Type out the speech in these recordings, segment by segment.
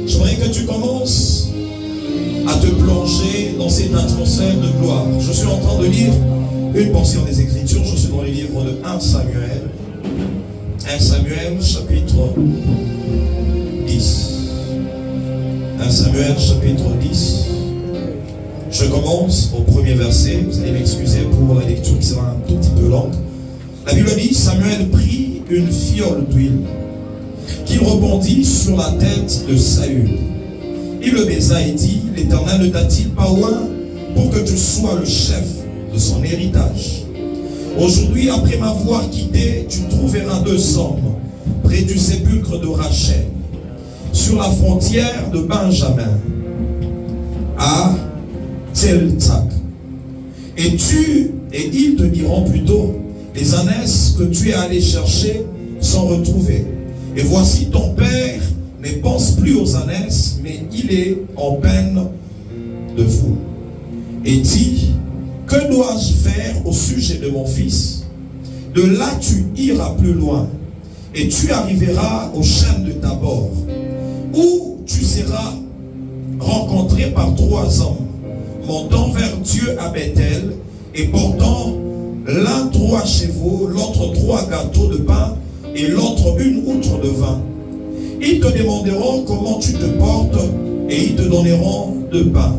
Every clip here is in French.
j'aimerais que tu commences à te plonger dans cette atmosphère de gloire. Je suis en train de lire une portion des Écritures. Je suis dans le livre de 1 Samuel. 1 Samuel, chapitre 10. 1 Samuel, chapitre 10. Je commence au premier verset. Vous allez m'excuser pour la lecture qui sera un tout petit peu longue. La Bible dit, Samuel prit une fiole d'huile qu'il rebondit sur la tête de Saül. Il le baisa et dit, l'Éternel ne t'a-t-il pas oint pour que tu sois le chef de son héritage? Aujourd'hui, après m'avoir quitté, tu trouveras 2 hommes près du sépulcre de Rachel, sur la frontière de Benjamin, à Tel-Tak. Et ils te diront plutôt, les ânesses que tu es allé chercher sont retrouvées. Et voici ton père ne pense plus aux ânesses, mais il est en peine de vous. Et dit, que dois-je faire au sujet de mon fils? De là tu iras plus loin, et tu arriveras aux chênes de Tabor, où tu seras rencontré par 3 hommes, montant vers Dieu à Bethel, et portant l'un 3 chevaux, l'autre 3 gâteaux de pain, et l'autre 1 outre de vin. Ils te demanderont comment tu te portes, et ils te donneront de pain,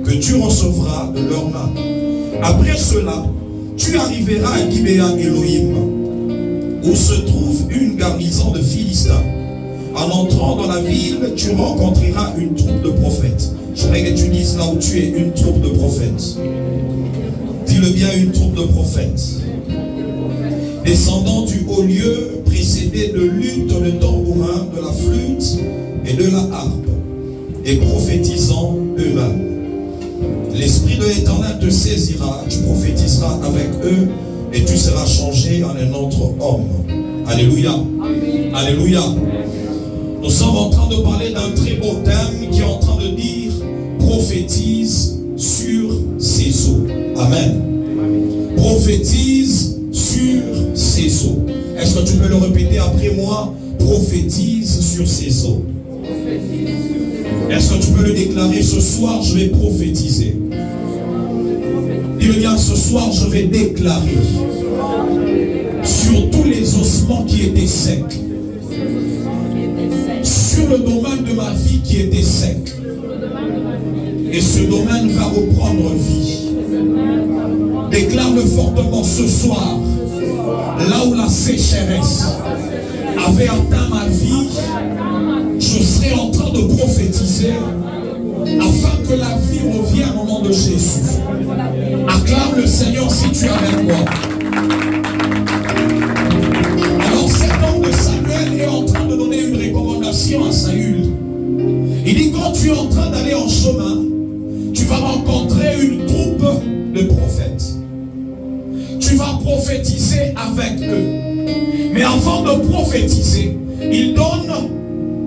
que tu recevras de leurs mains. Après cela, tu arriveras à Gibéa Elohim, où se trouve une garnison de Philistins. En entrant dans la ville, tu rencontreras une troupe de prophètes. Je voudrais que tu dises là où tu es, une troupe de prophètes. Dis-le bien, une troupe de prophètes. Descendant du haut lieu, précédés de luth, de tambourin, de la flûte et de la harpe, et prophétisant eux-mêmes. L'Esprit de l'Éternel te saisira, tu prophétiseras avec eux, et tu seras changé en un autre homme. Alléluia. Amen. Alléluia. Nous sommes en train de parler d'un très beau thème qui est en train de dire, prophétise sur ses eaux. Amen. Amen. Prophétise sur ses eaux. Est-ce que tu peux le répéter après moi? Prophétise sur ses eaux. Est-ce que tu peux le déclarer? Ce soir, je vais prophétiser. Dis-le bien, ce soir, je vais déclarer sur tous les ossements qui étaient secs, sur le domaine de ma vie qui était sec. Et ce domaine va reprendre vie. Déclare-le fortement ce soir. Là où la sécheresse avait atteint ma vie, je serai en train de prophétiser afin que la vie revienne au nom de Jésus. Acclame le Seigneur si tu es avec moi. Alors cet homme de Samuel est en train de donner une recommandation à Saül. Il dit, quand tu es en train d'aller en chemin, tu vas rencontrer une troupe de prophètes. Tu vas prophétiser avec eux. Mais avant de prophétiser, il donne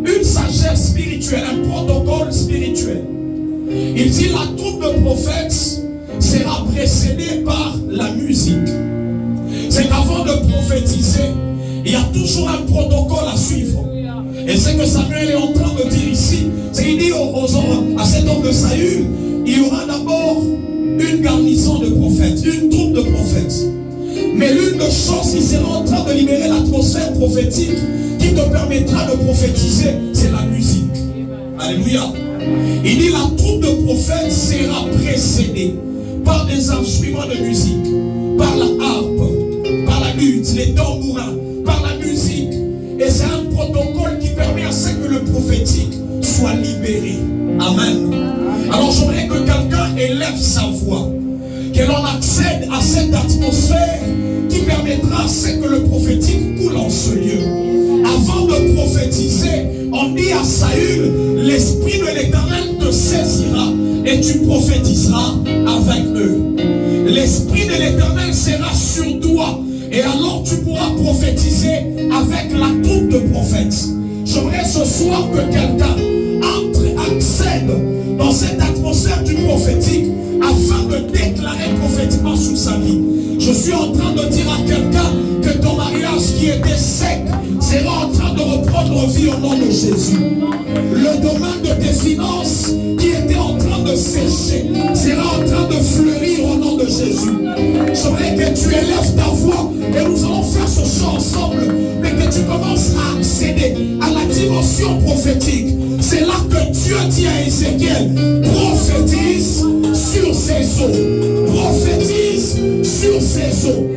une sagesse spirituelle, un protocole spirituel. Il dit, la troupe de prophètes sera précédée par la musique. C'est qu'avant de prophétiser, il y a toujours un protocole à suivre. Et c'est que Samuel est en train de dire ici, c'est qu'il dit à cet homme de Saül, il y aura d'abord une garnison de prophètes, une troupe de prophètes. Mais l'une des choses qui sera en train de libérer l'atmosphère prophétique, qui te permettra de prophétiser, c'est la musique. Alléluia. Il dit, la troupe de prophètes sera précédée par des instruments de musique, par la harpe, par la lutte, les tambourins, par la musique. Et c'est un protocole qui permet à ce que le prophétique soit libéré. Amen. Alors j'aimerais que quelqu'un élève sa voix, que l'on accède à cette atmosphère qui permettra à ce que le prophétique coule en ce lieu. Avant de prophétiser, on dit à Saül, l'Esprit de l'Éternel te saisira et tu prophétiseras avec eux. L'Esprit de l'Éternel sera sur toi et alors tu pourras prophétiser avec la troupe de prophètes. J'aimerais ce soir que quelqu'un accède dans cette atmosphère du prophétique afin de déclarer prophétiquement sur sa vie. Je suis en train de dire à quelqu'un que ton mariage qui était sec sera en train de reprendre vie au nom de Jésus. Le domaine de tes finances qui était en train de sécher sera en train de fleurir au nom de Jésus. J'aimerais que tu élèves ta voix et nous allons faire ce chant ensemble, mais que tu commences à accéder à la dimension prophétique. C'est là que Dieu dit à Ézéchiel, prophétise sur ces eaux. Prophétise sur ces eaux.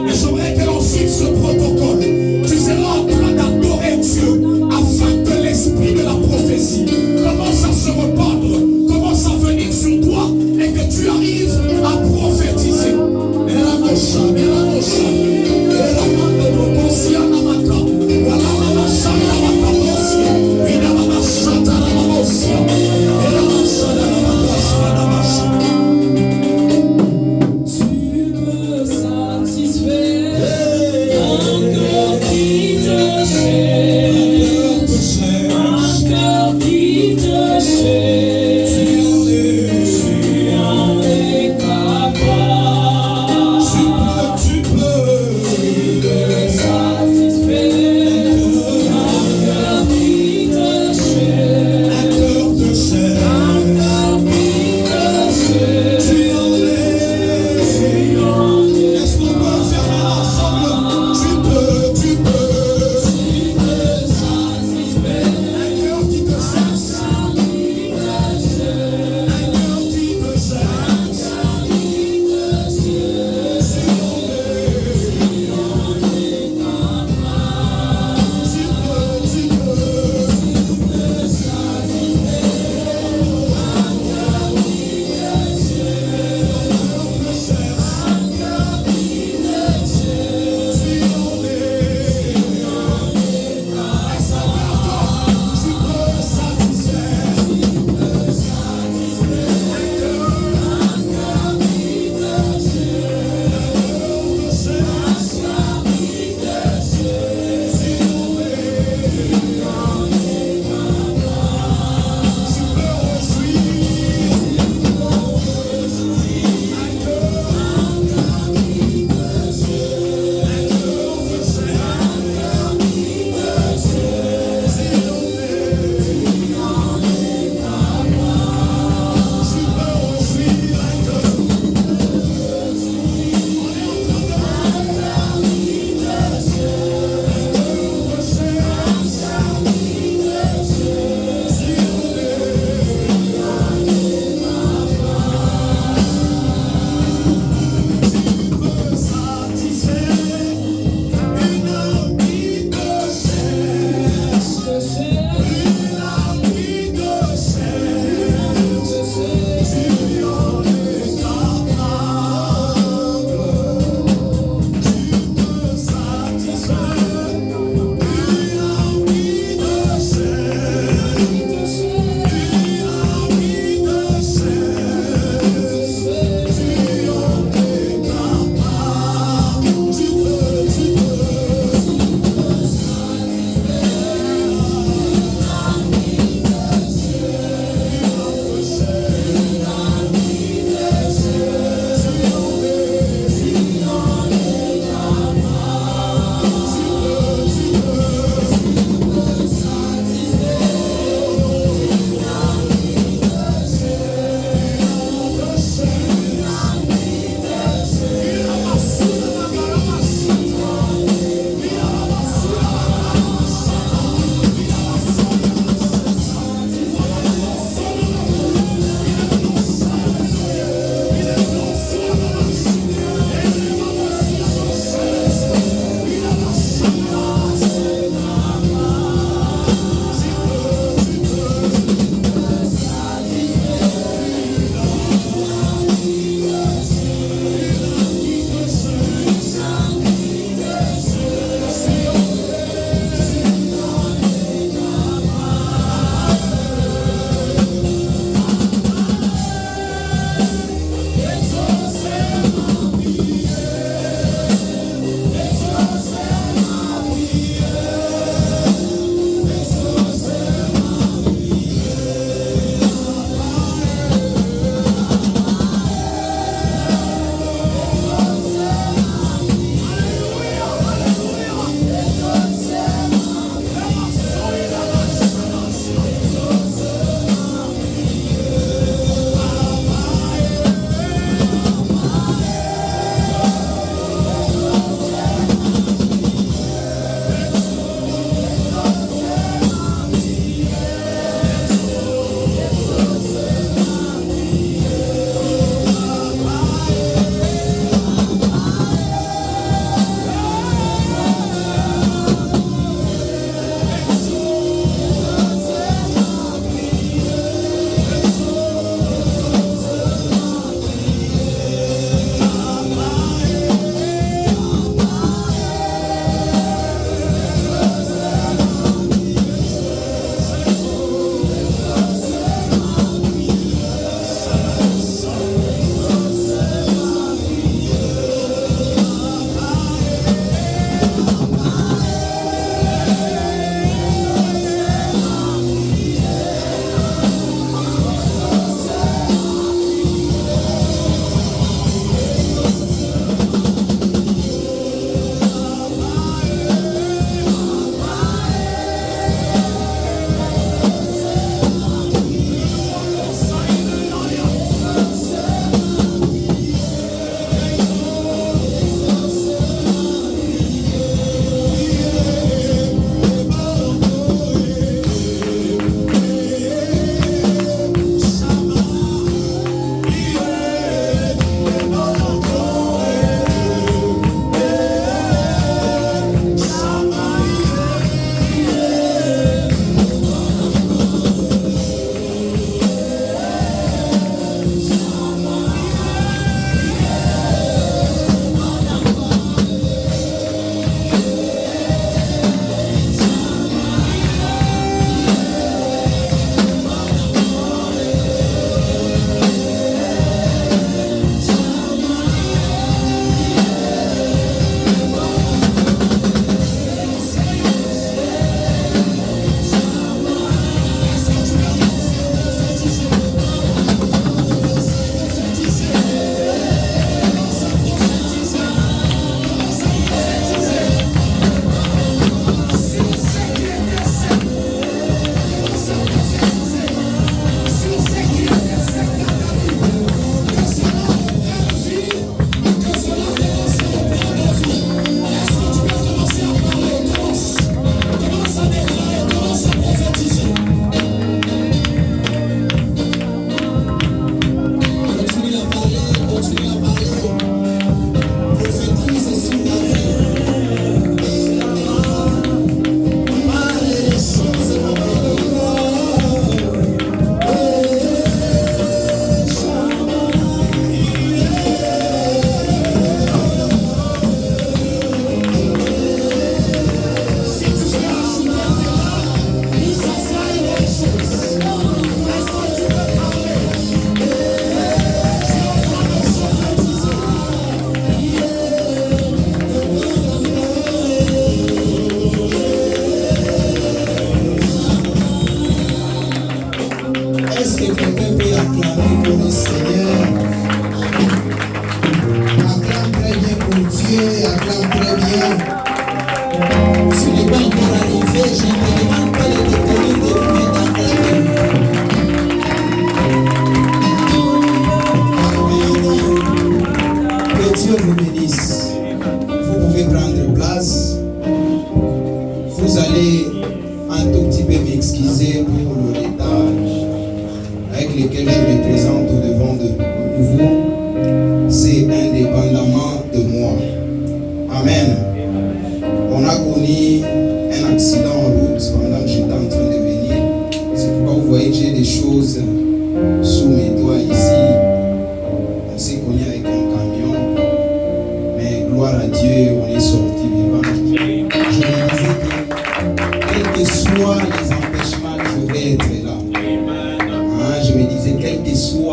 Et j'aimerais que l'on suive ce protocole. Tu seras en train d'adorer Dieu afin que l'esprit de la prophétie commence à se répandre, commence à venir sur toi et que tu arrives à prophétiser. Voilà.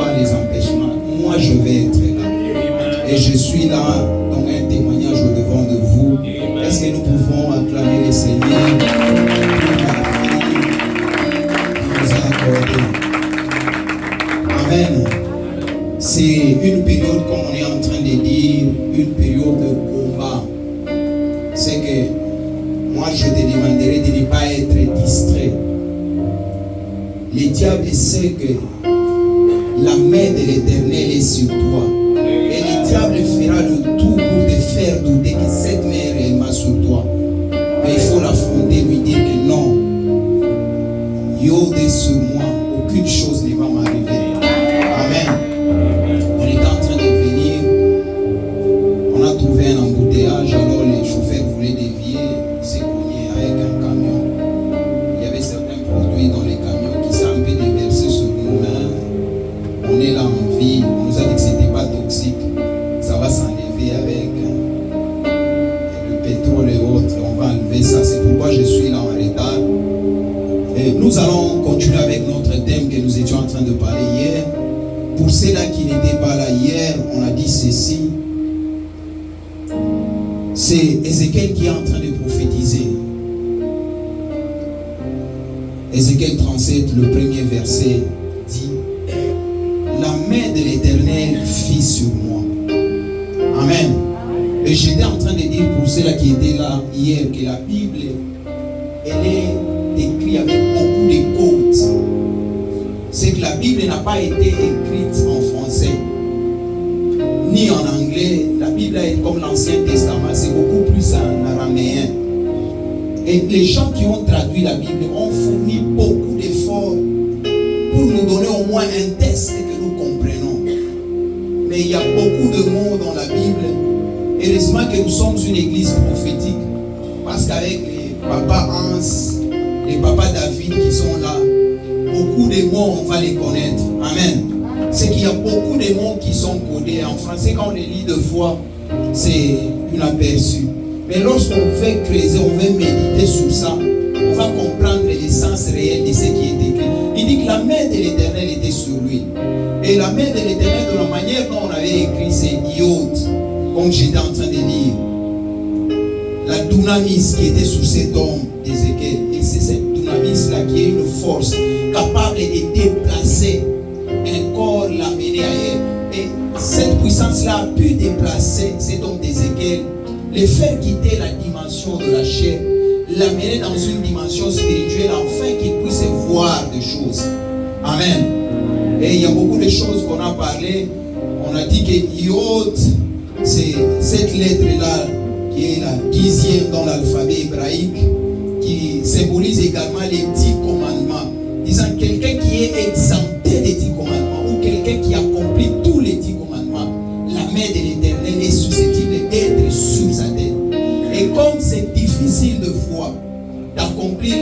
fois les empêchements, moi je vais être là. Et je suis là, dans un témoignage au devant de vous. Est-ce que nous pouvons acclamer le Seigneur qui nous a accordé? Amen. C'est une période, comme on est en train de dire, une période de combat. C'est que moi je te demanderai de ne pas être distrait. Le diable sait que la main de l'Éternel est sur toi. Et le diable fera le tout pour te faire douter que cette main est réellement sur toi. Mais il faut l'affronter, lui dire que non. Yod est sur moi, aucune chose ne va m'arriver. Amen. On était en train de venir, on a trouvé un embouteillage, alors les chauffeurs voulaient dévier, ils s'est cogné avec un camion. Il y avait certains produits dans les camions qui s'est un peu déversés sur nos mains. On est là en vie, on nous a dit que ce n'était pas toxique, ça va s'enlever avec le pétrole et autres, on va enlever ça, c'est pourquoi je suis là en retard. Et nous allons continuer avec notre thème que nous étions en train de parler hier. Pour ceux-là qui n'étaient pas là hier, on a dit ceci. C'est Ézéchiel qui est en train de prophétiser. Ézéchiel 37, le premier verset dit: la main de l'Éternel fit sur moi. Amen. Et j'étais en train de dire pour ceux-là qui étaient là hier que la Bible, elle est écrite avec beaucoup de côtes. C'est que la Bible n'a pas été écrite en français ni en anglais. La Bible est comme l'Ancien Testament, c'est beaucoup plus en araméen. Et les gens qui ont traduit la Bible ont fourni beaucoup d'efforts pour nous donner au moins un texte que nous comprenons. Mais il y a beaucoup de mots dans la Bible. Heureusement que nous sommes une église prophétique, parce qu'avec les papas Hans, les papas David qui sont là, beaucoup de mots on va les connaître. Amen. C'est qu'il y a beaucoup de mots qui sont codés en français. Quand on les lit deux fois, c'est un aperçu. Mais lorsqu'on veut creuser, on veut méditer sur ça, on va comprendre l'essence réelle de ce qui est écrit. Il dit que la main de l'Éternel était sur lui. Et la main de l'Éternel, de la manière dont on avait écrit, c'est Yod, comme j'étais en train de lire. La dunamis qui était sur cet homme d'Ézéchiel. Et c'est cette dunamis-là qui est une force capable de déplacer un corps, l'amener ailleurs. Et cette puissance-là a pu déplacer cet homme d'Ézéchiel, le faire quitter la dimension de la chair, l'amener dans une dimension spirituelle, afin qu'il puisse voir des choses. Amen. Et il y a beaucoup de choses qu'on a parlé. On a dit que Yod, c'est cette lettre-là qui est la 10e dans l'alphabet hébraïque, qui symbolise également les 10 commandements. Disant quelqu'un qui est exempté des 10 commandements, ou quelqu'un qui accomplit tous les 10 commandements, la main de l'Éternel est susceptible d'être sur sa tête. Et comme c'est difficile de voir, d'accomplir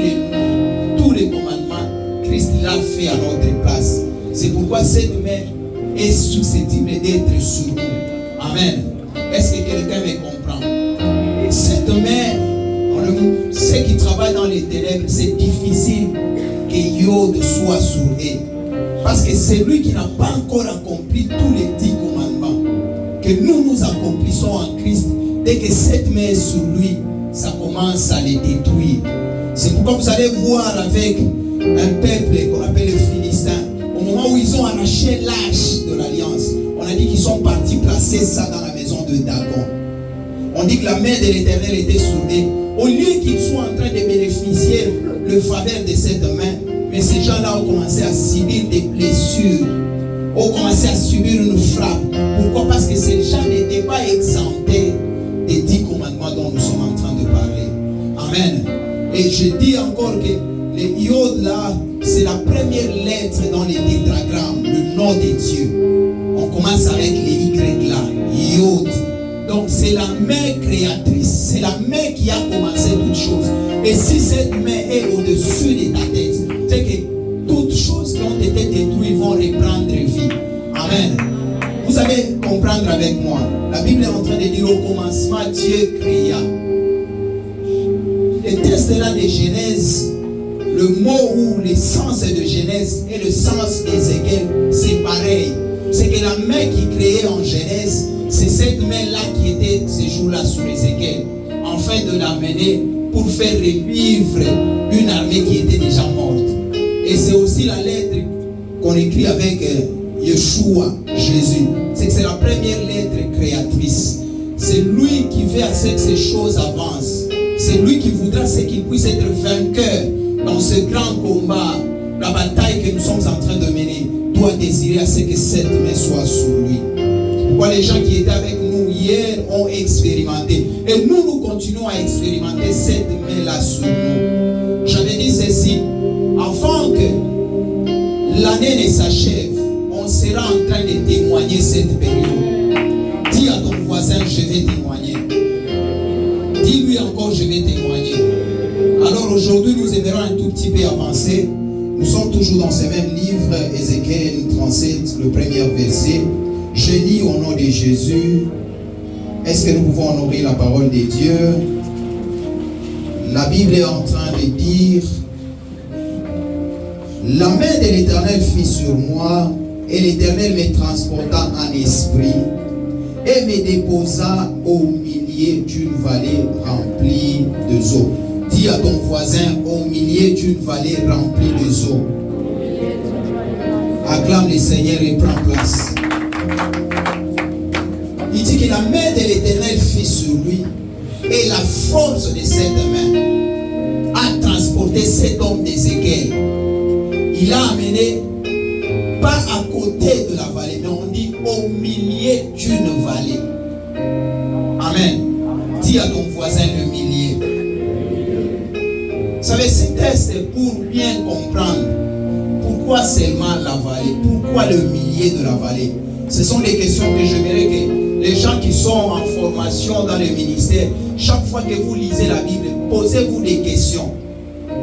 tous les commandements, Christ l'a fait à notre place. C'est pourquoi cette main est susceptible d'être sur nous. Amen. Est-ce que quelqu'un me comprend? Et cette main, ceux qui travaillent dans les ténèbres, c'est difficile que Yod soit sur eux. Parce que c'est lui qui n'a pas encore accompli tous les 10 commandements que nous accomplissons en Christ. Dès que cette main est sur lui, ça commence à les détruire. C'est pourquoi vous allez voir avec un peuple qu'on appelle les Philistins, au moment où ils ont arraché l'arche de l'alliance, on a dit qu'ils sont partis placer ça dans la maison de Dagon. On dit que la main de l'Éternel était sur eux. Au lieu qu'ils soient en train de bénéficier le faveur de cette main, mais ces gens-là ont commencé à subir des blessures, ont commencé à subir une frappe. Pourquoi? Parce que ces gens n'étaient pas exemptés des 10 commandements dont nous sommes en train de parler. Amen. Et je dis encore que les Yod là, c'est la première lettre dans les tétragrammes, le nom de Dieu. On commence avec les Y là, Yod. Donc c'est la main créatrice, c'est la main qui a commencé toutes choses. Et si cette main est au-dessus de ta tête, c'est que toutes choses qui ont été détruites vont reprendre vie. Amen. Vous allez comprendre avec moi. La Bible est en train de dire au commencement, Dieu créa. Le texte là de Genèse, le mot ou le sens de Genèse et le sens d'Ézéchiel, c'est pareil. C'est que la main qui créait en Genèse, c'est cette main-là qui était ce jour-là sur Ézéchiel, afin de l'amener pour faire revivre une armée qui était déjà morte. Et c'est aussi la lettre qu'on écrit avec Yeshua, Jésus. C'est la première lettre créatrice. C'est lui qui veut à ce que ces choses avancent. C'est lui qui voudra qu'il puisse être vainqueur dans ce grand combat. La bataille que nous sommes en train de mener doit désirer à ce que cette main soit sur lui. Pourquoi les gens qui étaient avec nous hier ont expérimenté. Et nous continuons à expérimenter cette main-là sur nous. J'avais dit ceci. Avant que l'année ne s'achève, on sera en train de témoigner cette période. Dis à ton voisin, je vais témoigner. Dis-lui encore, je vais témoigner. Alors aujourd'hui, nous aimerons un tout petit peu avancer. Nous sommes toujours dans ce même livre, Ézéchiel 37, le premier verset. Je lis au nom de Jésus. Est-ce que nous pouvons honorer la parole de Dieu? La Bible est en train de dire: la main de l'Éternel fut sur moi, et l'Éternel me transporta en esprit, et me déposa au milieu d'une vallée remplie de eaux. Dis à ton voisin, au milieu d'une vallée remplie de eaux. Acclame le Seigneur et prends place. Il dit que la main de l'Éternel fut sur lui, et la force de cette main a transporté cet homme d'Ézéchiel. Il l'a amené pas à côté de la vallée, mais on dit au milieu d'une vallée. Amen. Dis à ton voisin le milieu. Vous savez, ce test est pour bien comprendre pourquoi seulement la vallée, pourquoi le milieu de la vallée. Ce sont des questions que j'aimerais que les gens qui sont en formation dans le ministère, chaque fois que vous lisez la Bible, posez-vous des questions.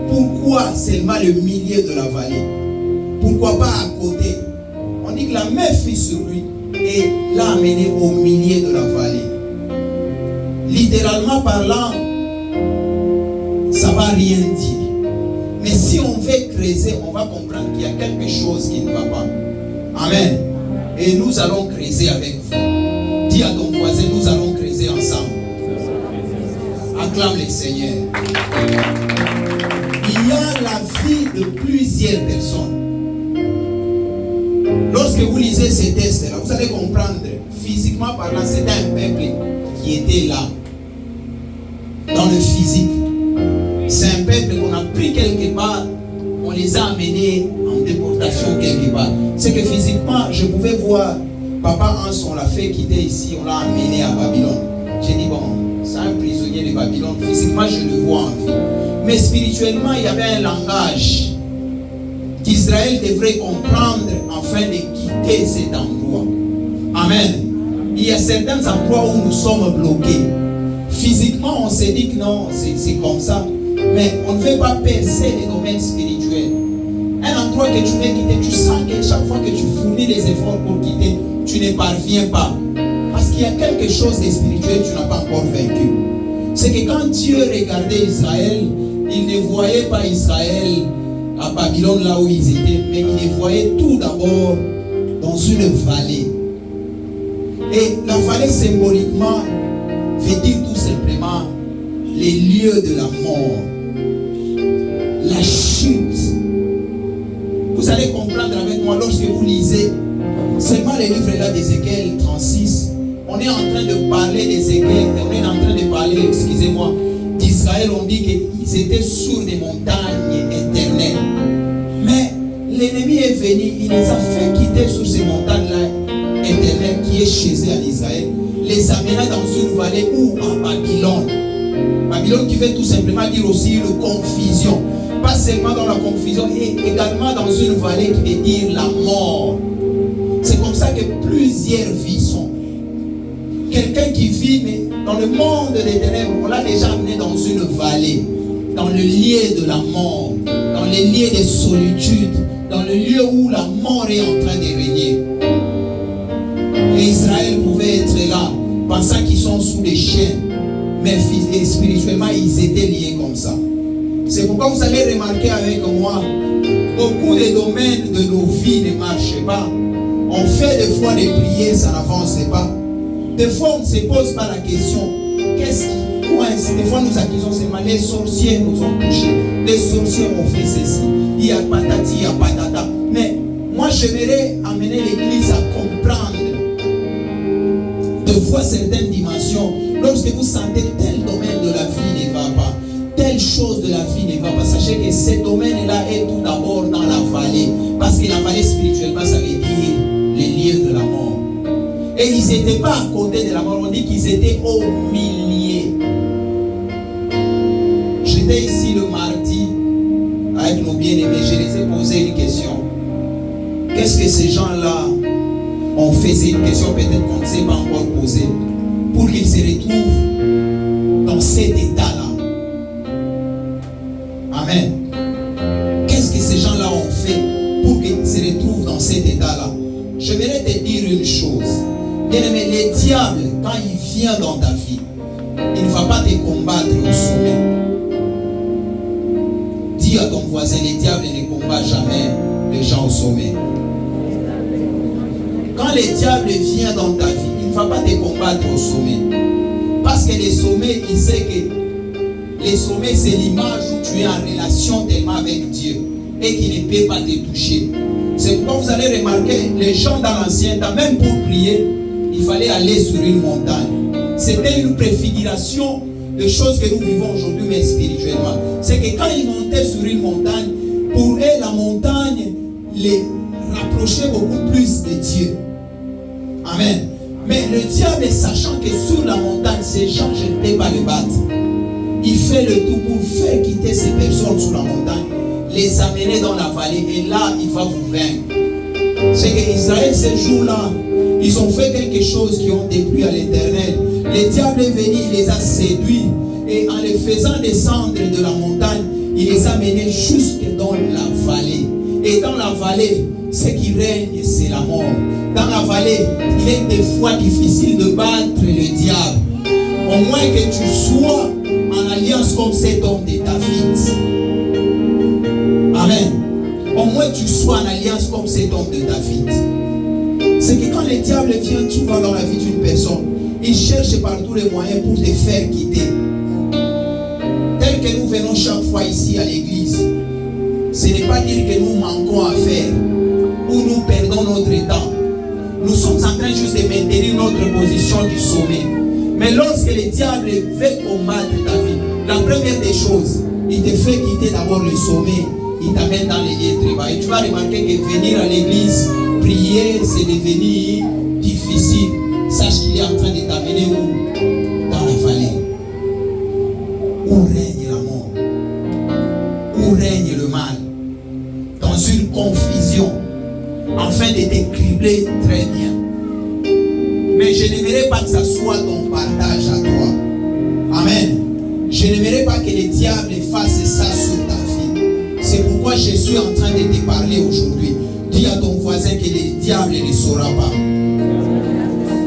Pourquoi seulement le milieu de la vallée? Pourquoi pas à côté? On dit que la main fut sur lui et l'a amené au milieu de la vallée. Littéralement parlant, ça ne va rien dire. Mais si on veut creuser, on va comprendre qu'il y a quelque chose qui ne va pas. Amen. Et nous allons creuser avec vous. Dis à ton voisin, nous allons creuser ensemble. Acclame le Seigneur. Il y a la vie de plusieurs personnes. Lorsque vous lisez ces textes-là, vous allez comprendre, physiquement parlant, c'était un peuple qui était là, dans le physique. C'est un peuple qu'on a pris quelque part, on les a amenés en déportation quelque part. C'est que physiquement, je pouvais voir, papa Hans, on l'a fait quitter ici, on l'a amené à Babylone. J'ai dit, bon, c'est un prisonnier de Babylone, physiquement je le vois en vie. Mais spirituellement, il y avait un langage qu'Israël devrait comprendre afin de quitter cet endroit. Amen. Il y a certains endroits où nous sommes bloqués. Physiquement, on s'est dit que non, c'est comme ça. Mais on ne veut pas percer les domaines spirituels. Un endroit que tu veux quitter, tu sens que chaque fois que tu fournis les efforts pour quitter, tu ne parviens pas. Parce qu'il y a quelque chose de spirituel que tu n'as pas encore vaincu. C'est que quand Dieu regardait Israël, il ne voyait pas Israël à Babylone là où ils étaient, mais il les voyait tout d'abord dans une vallée. Et la vallée symboliquement veut dire tout simplement les lieux de la mort, la chute. Vous allez comprendre avec moi lorsque vous lisez seulement les livres là d'Ézéchiel 36. On est en train de parler d'Ézéchiel, on est en train de parler, excusez-moi, d'Israël. On dit qu'ils étaient sur des montagnes éternelles. Mais l'ennemi est venu, il les a fait quitter sur ces montagnes-là éternelles qui est chez eux en Israël, les amena dans une vallée ou en Babylone. Babylone qui veut tout simplement dire aussi une confusion. Pas seulement dans la confusion, et également dans une vallée qui veut dire la mort. C'est comme ça que plusieurs vies sont. Quelqu'un qui vit mais dans le monde des ténèbres, on l'a déjà amené dans une vallée, dans le lieu de la mort, dans le lieu de solitude, dans le lieu où la mort est en train de régner. Et Israël pouvait être là, pensant qu'ils sont sous les chaînes, mais spirituellement ils étaient liés comme ça. C'est pourquoi vous allez remarquer avec moi, beaucoup de domaines de nos vies ne marchent pas. On fait des fois des prières, ça n'avance pas. Des fois, on ne se pose pas la question, qu'est-ce qui coince? Des fois, nous accusons seulement les sorciers nous ont touchés. Les sorciers ont fait ceci. Il y a patati, il y a patata. Mais moi, j'aimerais amener l'Église à comprendre de fois certaines dimensions. Lorsque vous sentez tel domaine de la vie ne va pas, telle chose de la vie ne va pas, sachez que ce domaine-là est tout d'abord dans la vallée. Parce que la vallée spirituellement, ça veut dire les lieux de la mort. Et ils n'étaient pas à côté de la mort, on dit qu'ils étaient au milieu. J'étais ici le mardi avec nos bien-aimés, je les ai posé une question. Qu'est-ce que ces gens-là ont fait? C'est une question peut-être qu'on ne s'est pas encore posée. Pour qu'ils se retrouvent dans cet état-là. Amen. Qu'est-ce que ces gens-là ont fait pour qu'ils se retrouvent dans cet état-là? Je voudrais te dire une chose. Bien-aimé, le diable, quand il vient dans ta vie, il ne va pas te combattre au sommet. Dis à ton voisin, le diable ne combat jamais les gens au sommet. Quand le diable vient dans ta vie, il ne va pas te combattre au sommet. Parce que le sommet, il sait que le sommet, c'est l'image où tu es en relation tellement avec Dieu et qu'il ne peut pas te toucher. C'est pourquoi vous allez remarquer, les gens dans l'ancien temps, même pour prier, il fallait aller sur une montagne. C'était une préfiguration de choses que nous vivons aujourd'hui, mais spirituellement. C'est que quand ils montaient sur une montagne, pour eux, la montagne les rapprochait beaucoup plus de Dieu. Amen. Mais le diable, sachant que sur la montagne, ces gens, je ne peux pas les battre. Il fait le tout pour faire quitter ces personnes sur la montagne, les amener dans la vallée, et là, il va vous vaincre. C'est qu'Israël, ces jours-là, ils ont fait quelque chose qui ont déplu à l'Éternel. Le diable est venu, il les a séduits, et en les faisant descendre de la montagne, il les a menés jusque dans la vallée. Et dans la vallée, ce qui règne, c'est la mort. Dans la vallée, il est des fois difficile de battre le diable. Au moins que tu sois en alliance comme cet homme de David. Amen. Au moins que tu sois en alliance comme cet homme de David. C'est que quand le diable vient, tu vas dans la vie d'une personne, il cherche par tous les moyens pour te faire quitter. Tel que nous venons chaque fois ici à l'église, ce n'est pas dire que nous manquons à faire ou nous perdons notre temps. Nous sommes en train juste de maintenir notre position du sommet. Mais lorsque le diable veut combattre ta vie, la première des choses, il te fait quitter d'abord le sommet, il t'amène dans les lieux de travail. Et tu vas remarquer que venir à l'église, prier, c'est devenir difficile. Sache qu'il est en train de t'amener où? Dans la vallée. Où règne la mort? Où règne le mal? Dans une confusion, afin de te cribler très bien. Mais je n'aimerais pas que ça soit ton partage à toi. Amen. Je n'aimerais pas que le diable fasse ça sur ta vie. C'est pourquoi je suis en train de te parler aujourd'hui. Dis à ton voisin que le diable ne saura pas.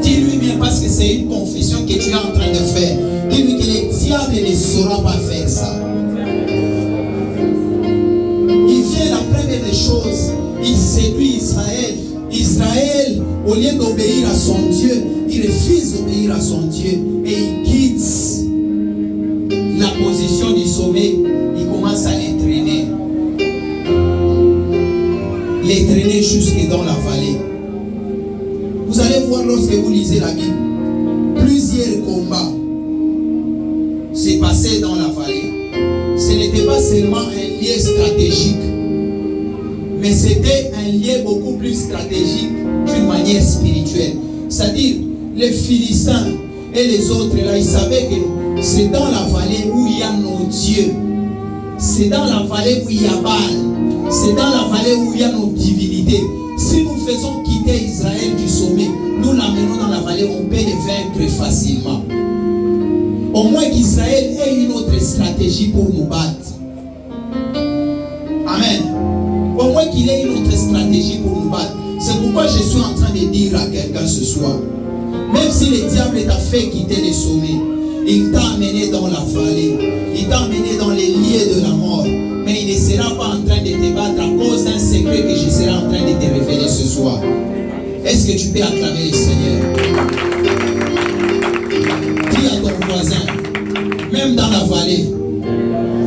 Dis-lui bien, parce que c'est une confession que tu es en train de faire. Dis-lui que le diable ne saura pas faire ça. Il vient, la première des choses, il séduit Israël. Israël, au lieu d'obéir à son Dieu, il refuse d'obéir à son Dieu et il quitte la position du sommet. Il commence à les traîner jusque dans la vallée. Vous allez voir lorsque vous lisez la Bible, plusieurs combats s'est passé dans la vallée. Ce n'était pas seulement un lieu stratégique, mais c'était un lieu beaucoup plus stratégique d'une manière spirituelle. C'est-à-dire, les Philistins et les autres, là, ils savaient que c'est dans la vallée où il y a nos dieux. C'est dans la vallée où il y a Baal. C'est dans la vallée où il y a nos divinités. Si nous faisons quitter Israël du sommet, nous l'amenons dans la vallée, on peut les vaincre facilement. Au moins qu'Israël ait une autre stratégie pour nous battre. Amen. Au moins qu'il ait une autre stratégie pour nous battre. C'est pourquoi je suis en train de dire à quelqu'un ce soir, même si le diable t'a fait quitter le sommet, Il t'a amené dans la vallée. Il t'a amené dans les lieux de la mort. Mais il ne sera pas en train de te battre à cause d'un secret que je serai en train de te révéler ce soir. Est-ce que tu peux acclamer le Seigneur? Dis à ton voisin, même dans la vallée,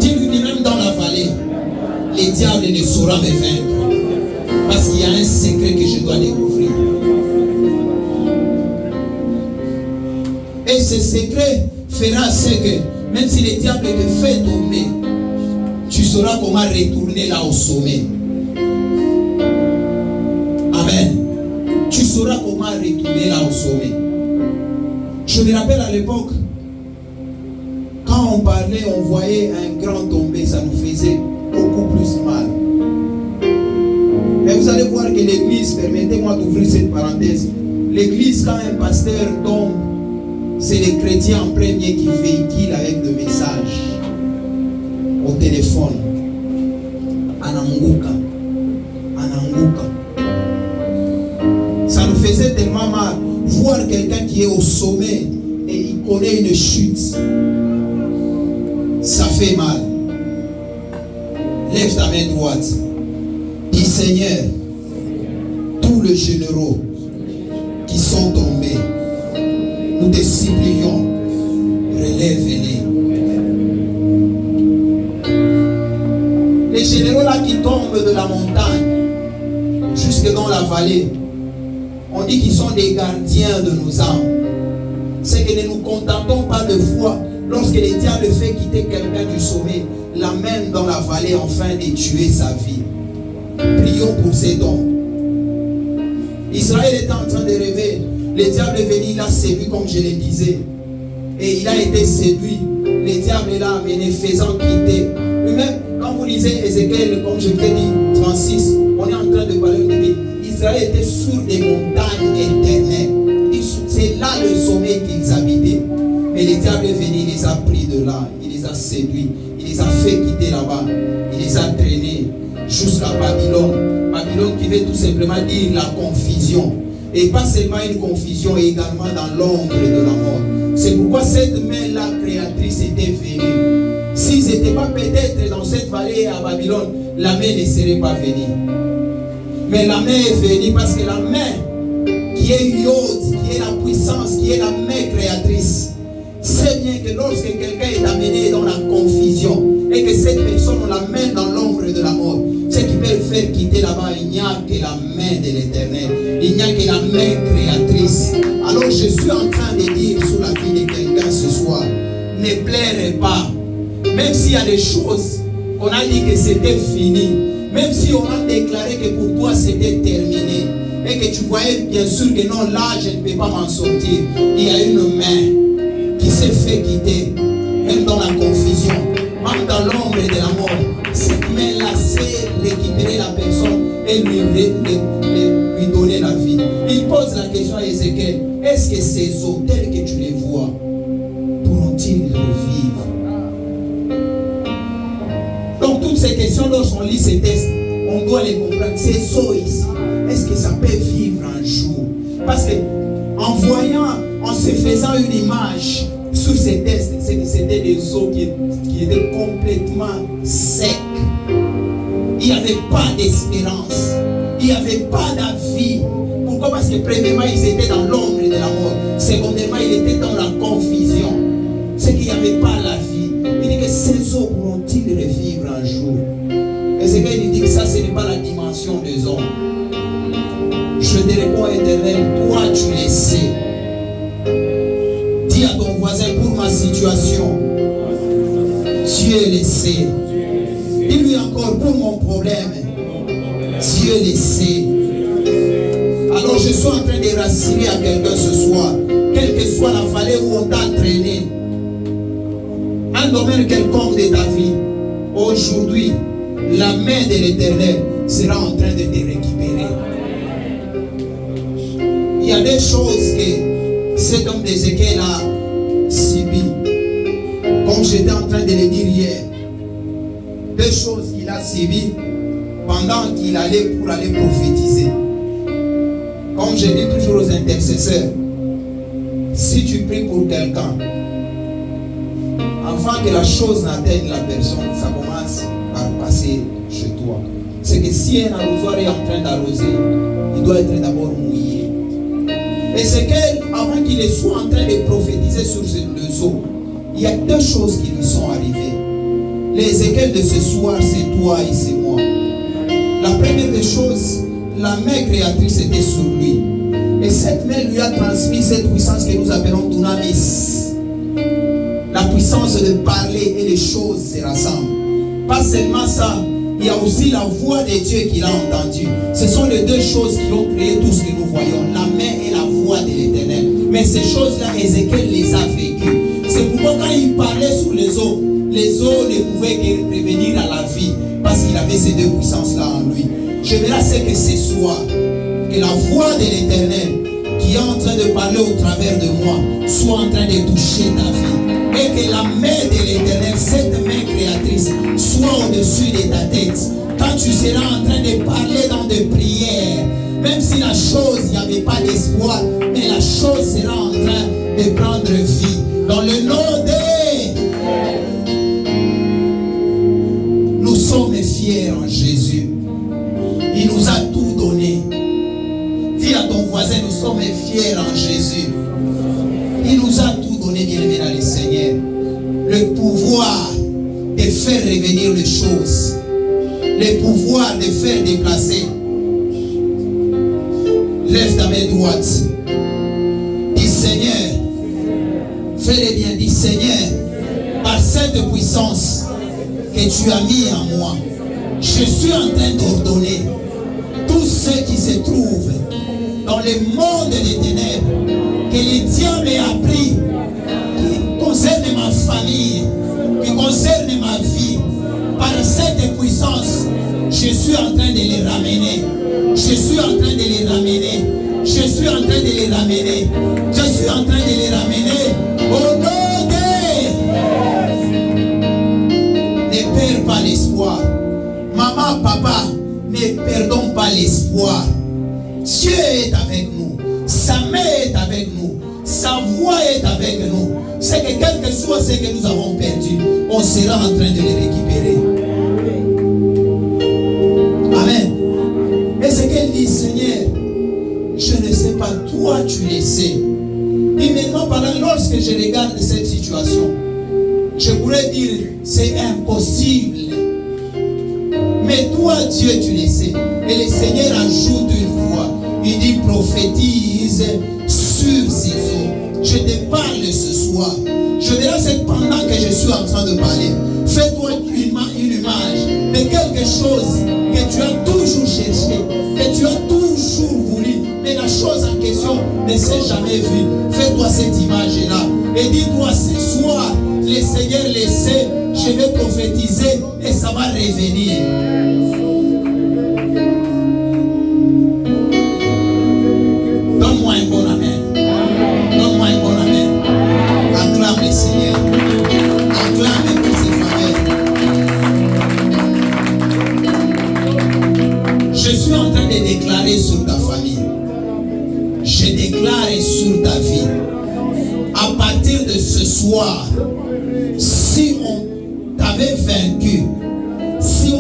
dis-lui même dans la vallée, les diables ne sauront me vaincre. Parce qu'il y a un secret que je dois découvrir. Et ce secret fera ce que, même si le diable te fait tomber, tu sauras comment retourner là au sommet. Amen. Tu sauras comment retourner là au sommet. Je me rappelle à l'époque, quand on parlait, on voyait un grand tomber, ça nous faisait beaucoup plus mal. Mais vous allez voir que l'église, permettez-moi d'ouvrir cette parenthèse, l'église, quand un pasteur tombe, c'est les chrétiens en premier qui véhiculent avec le message au téléphone. Ananguka. Ça nous faisait tellement mal voir quelqu'un qui est au sommet et il connaît une chute. Ça fait mal. Lève ta main droite. Dis Seigneur, tous les généraux qui sont tombés, nous te supplions, relève-les. Les généraux là qui tombent de la montagne jusque dans la vallée, on dit qu'ils sont des gardiens de nos âmes. C'est que ne nous contentons pas de foi. Lorsque le diable fait quitter quelqu'un du sommet, l'amène dans la vallée afin de tuer sa vie. Prions pour ces dons. Israël était en train de rêver. Le diable est venu, il a séduit comme je le disais. Et il a été séduit. Le diable l'a amené, faisant quitter. Lui-même, quand vous lisez Ézéchiel, comme je vous ai dit, 36, on est en train de parler de Israël était sur des montagnes éternelles. C'est là le sommet qu'ils habitaient. Mais le diable est venu, il les a pris de là, il les a séduits, il les a fait quitter là-bas, il les a traînés jusqu'à Babylone. Babylone qui veut tout simplement dire la confusion. Et pas seulement une confusion, également dans l'ombre de la mort. C'est pourquoi cette main-là créatrice était venue. S'ils n'étaient pas peut-être dans cette vallée à Babylone, la main ne serait pas venue. Mais la main est venue parce que la main qui est Yod, qui est la puissance, qui est la main créatrice, sait bien que lorsque quelqu'un est amené dans la confusion et que cette personne on la met dans l'ombre de la mort, ce qui peut le faire quitter là-bas, il n'y a que la main de l'Éternel, il n'y a que la main créatrice. Alors je suis en train de dire sur la vie de quelqu'un ce soir, ne pleurez pas, même s'il y a des choses, on a dit que c'était fini, même si on a déclaré que pour toi c'était terminé, et que tu voyais bien sûr que non, là je ne peux pas m'en sortir, il y a une main qui s'est fait quitter, même dans la confusion, même dans l'ombre de la mort. Cette main-là sait récupérer la personne et lui donner la vie. Il pose la question à Ézéchiel, est-ce que ces eaux telles que tu les vois pourront-ils revivre? Donc toutes ces questions, lorsqu'on lit ces textes, on doit les comprendre. Ces eaux ici, est-ce que ça peut vivre un jour? Parce que en voyant, en se faisant une image sur ces textes, c'est que c'était des eaux qui étaient complètement secs. Il n'y avait pas d'espérance. Il n'y avait pas d'avis. Pourquoi? Parce que premièrement, ils étaient dans l'ombre de la mort. Secondairement, ils étaient dans la confusion. C'est qu'il n'y avait pas la vie. Il dit que ces eaux pourront-ils revivre un jour? Et c'est qu'il dit que ça, ce n'est pas la dimension des hommes. Je te réponds, Éternel, toi tu le sais. Dis à ton voisin, pour ma situation, Dieu le sait. Dis-lui encore, pour mon problème, Dieu le sait. Alors je suis en train de rassurer à quelqu'un ce soir, quelle que soit la vallée où on t'a traîné, un domaine quelconque de ta vie, aujourd'hui, la main de l'Éternel sera en train de te récupérer. Il y a des choses que cet homme d'Ézéchiel a subi. Comme j'étais en train de le dire hier, deux choses qu'il a subi pendant qu'il allait pour aller prophétiser. Comme je dis toujours aux intercesseurs, si tu pries pour quelqu'un avant que la chose n'atteigne la personne, ça commence par passer chez toi. C'est que si un arrosoir est en train d'arroser, il doit être d'abord mouillé. Et c'est qu'avant qu'il soit en train de prophétiser sur les eaux, il y a deux choses qui lui sont arrivées. L'Ézéchiel de ce soir, c'est toi et c'est moi. La première des choses, la main créatrice était sur lui. Et cette main lui a transmis cette puissance que nous appelons Dunamis. La puissance de parler et les choses se rassemblent. Pas seulement ça, il y a aussi la voix de Dieu qu'il a entendue. Ce sont les deux choses qui ont créé tout ce que nous voyons, la main et la voix de l'Éternel. Mais ces choses-là, Ézéchiel les a vécues. C'est pourquoi quand il parlait sur les eaux ne pouvaient que revenir à la vie, parce qu'il avait ces deux puissances-là en lui. Je verrai ce que ce soir, que la voix de l'Éternel qui est en train de parler au travers de moi soit en train de toucher ta vie. Et que la main de l'Éternel, cette main créatrice, soit au-dessus de ta tête. Quand tu seras en train de parler dans des prières, même si la chose, il n'y avait pas d'espoir, mais la chose sera en train de prendre vie. Dans le nom de... Nous sommes fiers en Jésus. Il nous a tout donné. Dis à ton voisin, nous sommes fiers en Jésus. Il nous a tout donné, bien-aimé dans le Seigneur. Le pouvoir de faire revenir les choses. Le pouvoir de faire déplacer. Lève ta main droite. Dis Seigneur. Fais-le bien. Dis Seigneur. Par cette puissance que tu as mis en moi, je suis en train d'ordonner tous ceux qui se trouvent dans le monde des ténèbres que le diable a pris, qui concerne ma famille, qui concerne ma vie, par cette puissance, je suis en train de les ramener. Je suis en train de les ramener. Je suis en train de les ramener. Je suis en train de les ramener au nom de... Ne perds pas l'espoir. Maman, papa, ne perdons pas l'espoir. Dieu est avec nous. Sa main est avec nous. Sa voix est avec nous. C'est que quel que soit ce que nous avons perdu, on sera en train de les récupérer. Amen. Et c'est qu'elle dit, Seigneur, je ne sais pas, toi tu le sais. Immédiatement parlant, lorsque je regarde cette situation, je pourrais dire, c'est impossible. Mais toi, Dieu, tu le sais. Et le Seigneur ajoute une voix. Il dit, prophétise sur ces eaux. Je te parle ce soir. Je verrai c'est pendant que je suis en train de parler. Fais-toi une image de quelque chose que tu as toujours cherché, que tu as toujours voulu. Mais la chose en question ne s'est jamais vue. Fais-toi cette image-là. Et dis-toi ce soir, le Seigneur le sait, je vais prophétiser et ça va revenir. Donne-moi un bon amen. Donne-moi un bon amen. Acclame le Seigneur. Acclame pour ses faveurs. Je suis en train de déclarer sur ta famille. Je déclare sur ta vie. À partir de ce soir, si on t'avait vaincu, si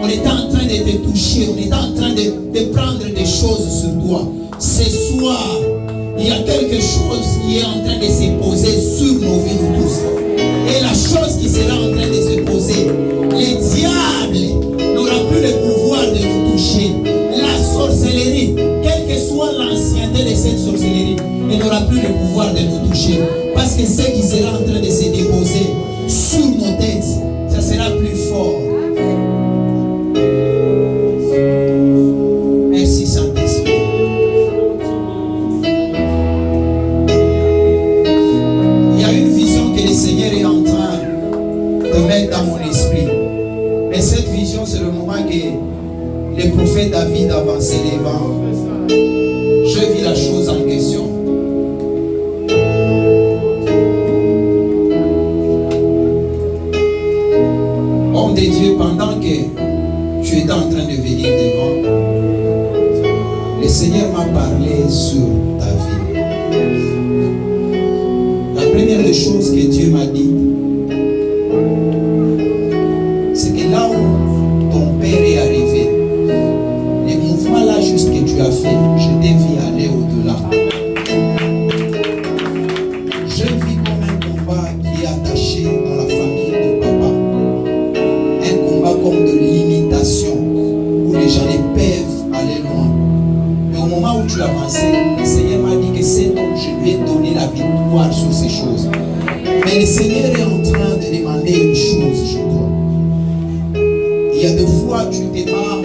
on était en train de te toucher, on était en train de prendre des choses sur toi, ce soir, il y a quelque chose qui est en train de se poser sur nos vies, nous tous. Et la chose qui sera en train de se poser, le diable n'aura plus le pouvoir de nous toucher. La sorcellerie, quelle que soit l'ancienneté de cette sorcellerie, elle n'aura plus le pouvoir de nous toucher. Parce que ce qui sera en train de se déposer sur nos têtes, ça sera plus fort. Merci Saint-Esprit. Il y a une vision que le Seigneur est en train de mettre dans mon esprit. Mais cette vision, c'est le moment que le prophète David avançait devant. Je vis la chose en question. victoire sur ces choses. Mais le Seigneur est en train de demander une chose chez toi. Il y a des fois tu te bats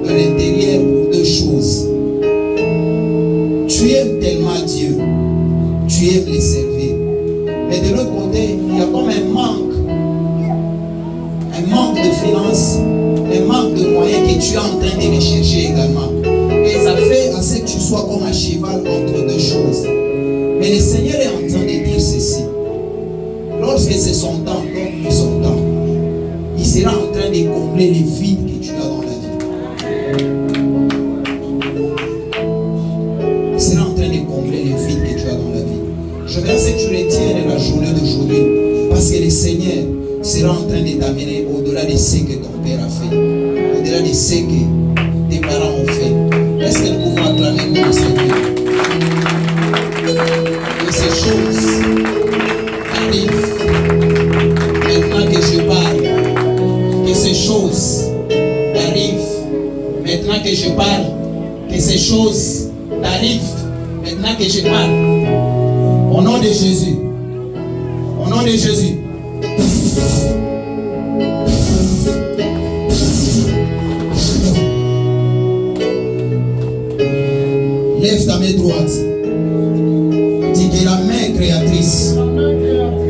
de l'intérieur pour deux choses. Tu aimes tellement Dieu, tu aimes les servir. Mais de l'autre côté, il y a comme un manque de finances, un manque de moyens que tu es en train de rechercher également. Et ça fait à ce que tu sois comme un cheval entre deux choses. Mais le Seigneur est en train de dire ceci. Lorsque c'est son temps, comme son temps, il sera en train de combler les vides que tu as dans la vie. Il sera en train de combler les vides que tu as dans la vie. Je veux que tu retiennes la journée d'aujourd'hui. Parce que le Seigneur sera en train de t'amener au-delà de ce que ton père a fait. Au-delà de ce que tes parents ont fait. Est-ce que nous pouvons acclamer pour le Seigneur? Que ces choses arrivent maintenant que je parle. Que ces choses arrivent maintenant que je parle. Que ces choses arrivent maintenant que je parle. Au nom de Jésus. Au nom de Jésus. Lève ta main droite. Dis que la main créatrice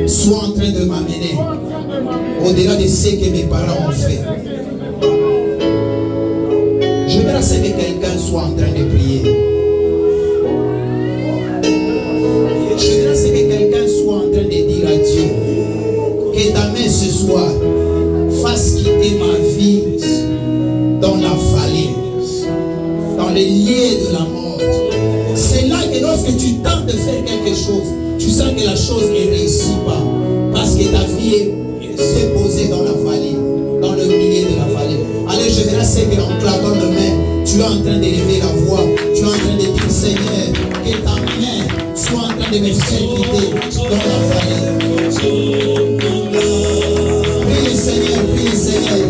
soit en train de m'amener au-delà de ce que mes parents ont fait. Je voudrais que quelqu'un soit en train de prier. Je voudrais que quelqu'un soit en train de dire à Dieu que ta main ce soir fasse quitter ma vie dans la vallée, dans les lieux de la mort. C'est là que lorsque tu tentes de faire quelque chose, tu sens que la chose ne réussit pas. Parce que ta vie est déposée dans la vallée, dans le milieu de la vallée. Allez, je verrai ce qu'en claquant de main, tu es en train d'élever la voix. Tu es en train de dire, Seigneur, que ta main soit en train de me faire quitter dans la vallée. Prie le Seigneur, prie le Seigneur.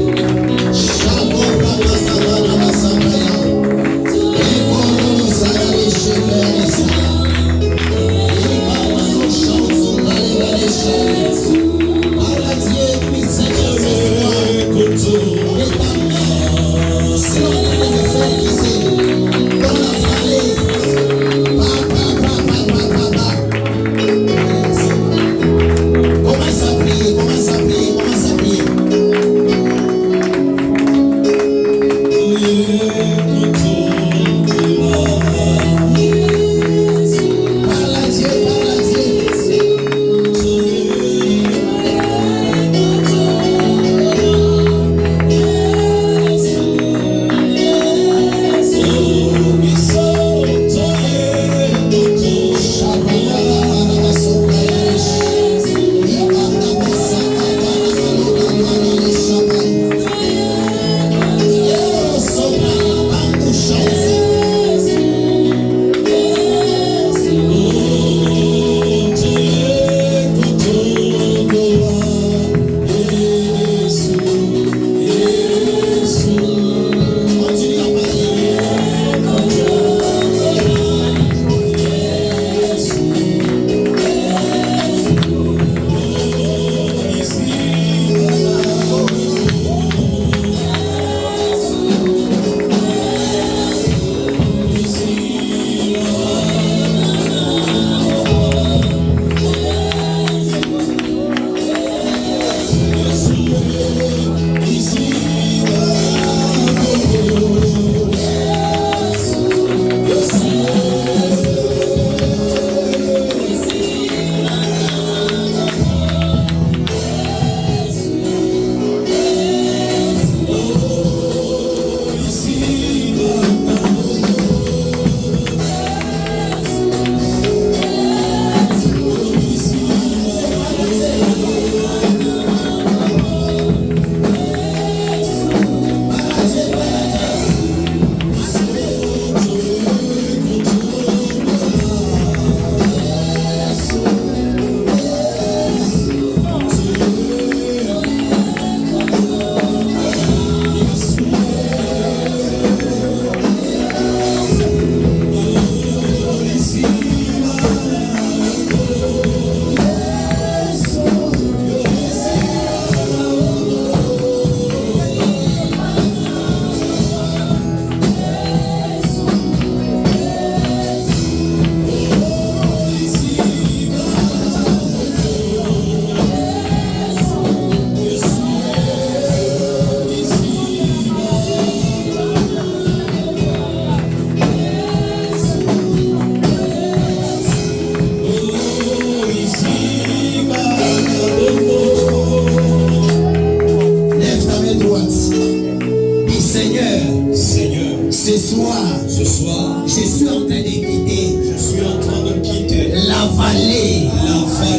vallée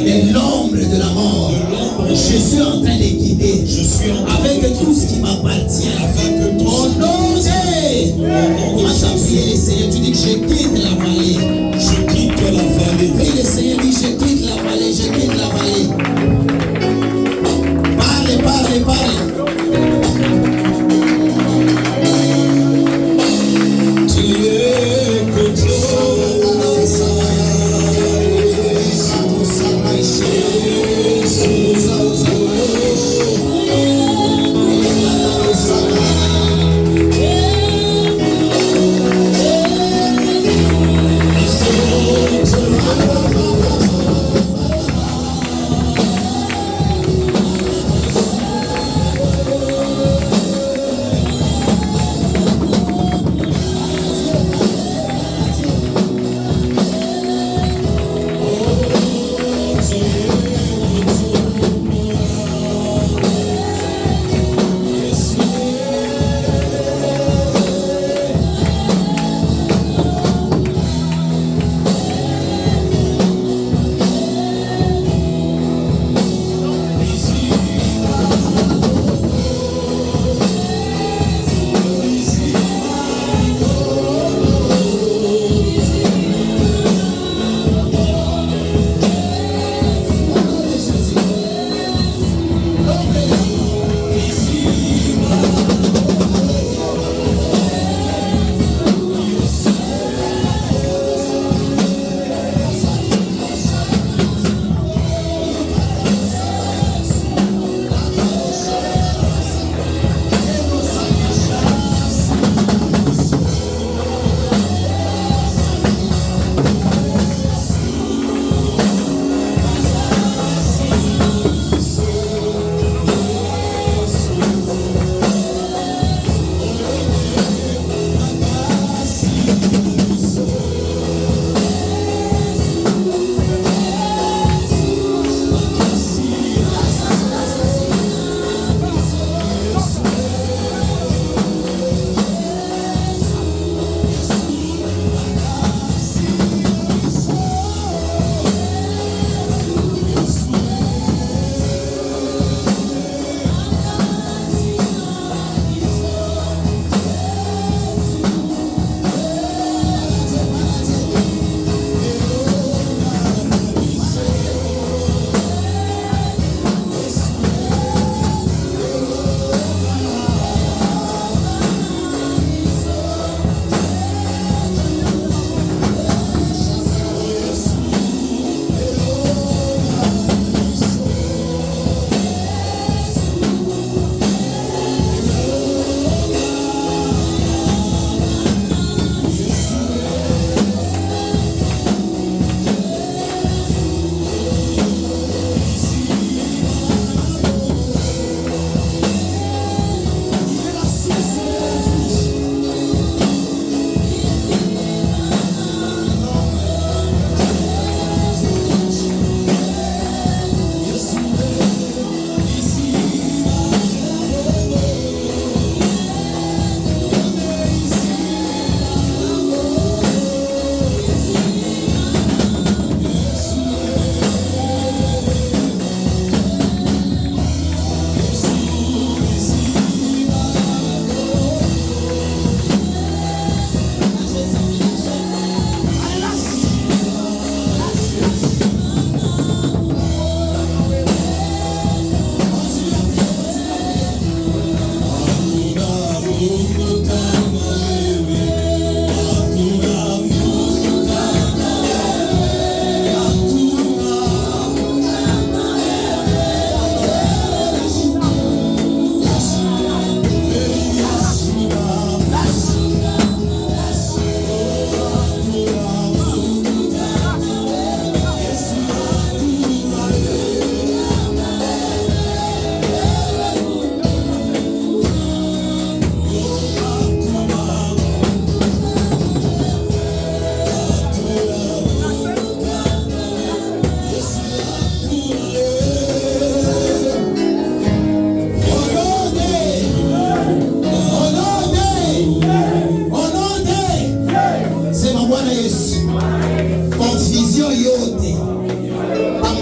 de l'ombre de la mort. Je suis en train de quitter avec tout ce qui m'appartient. Au nom de... Commence à prier le Seigneur. Tu dis que je quitte la vallée. Je quitte la vallée. Et le Seigneur dit je quitte la vallée, je quitte la vallée. Parle, parle, parle. Tu es content.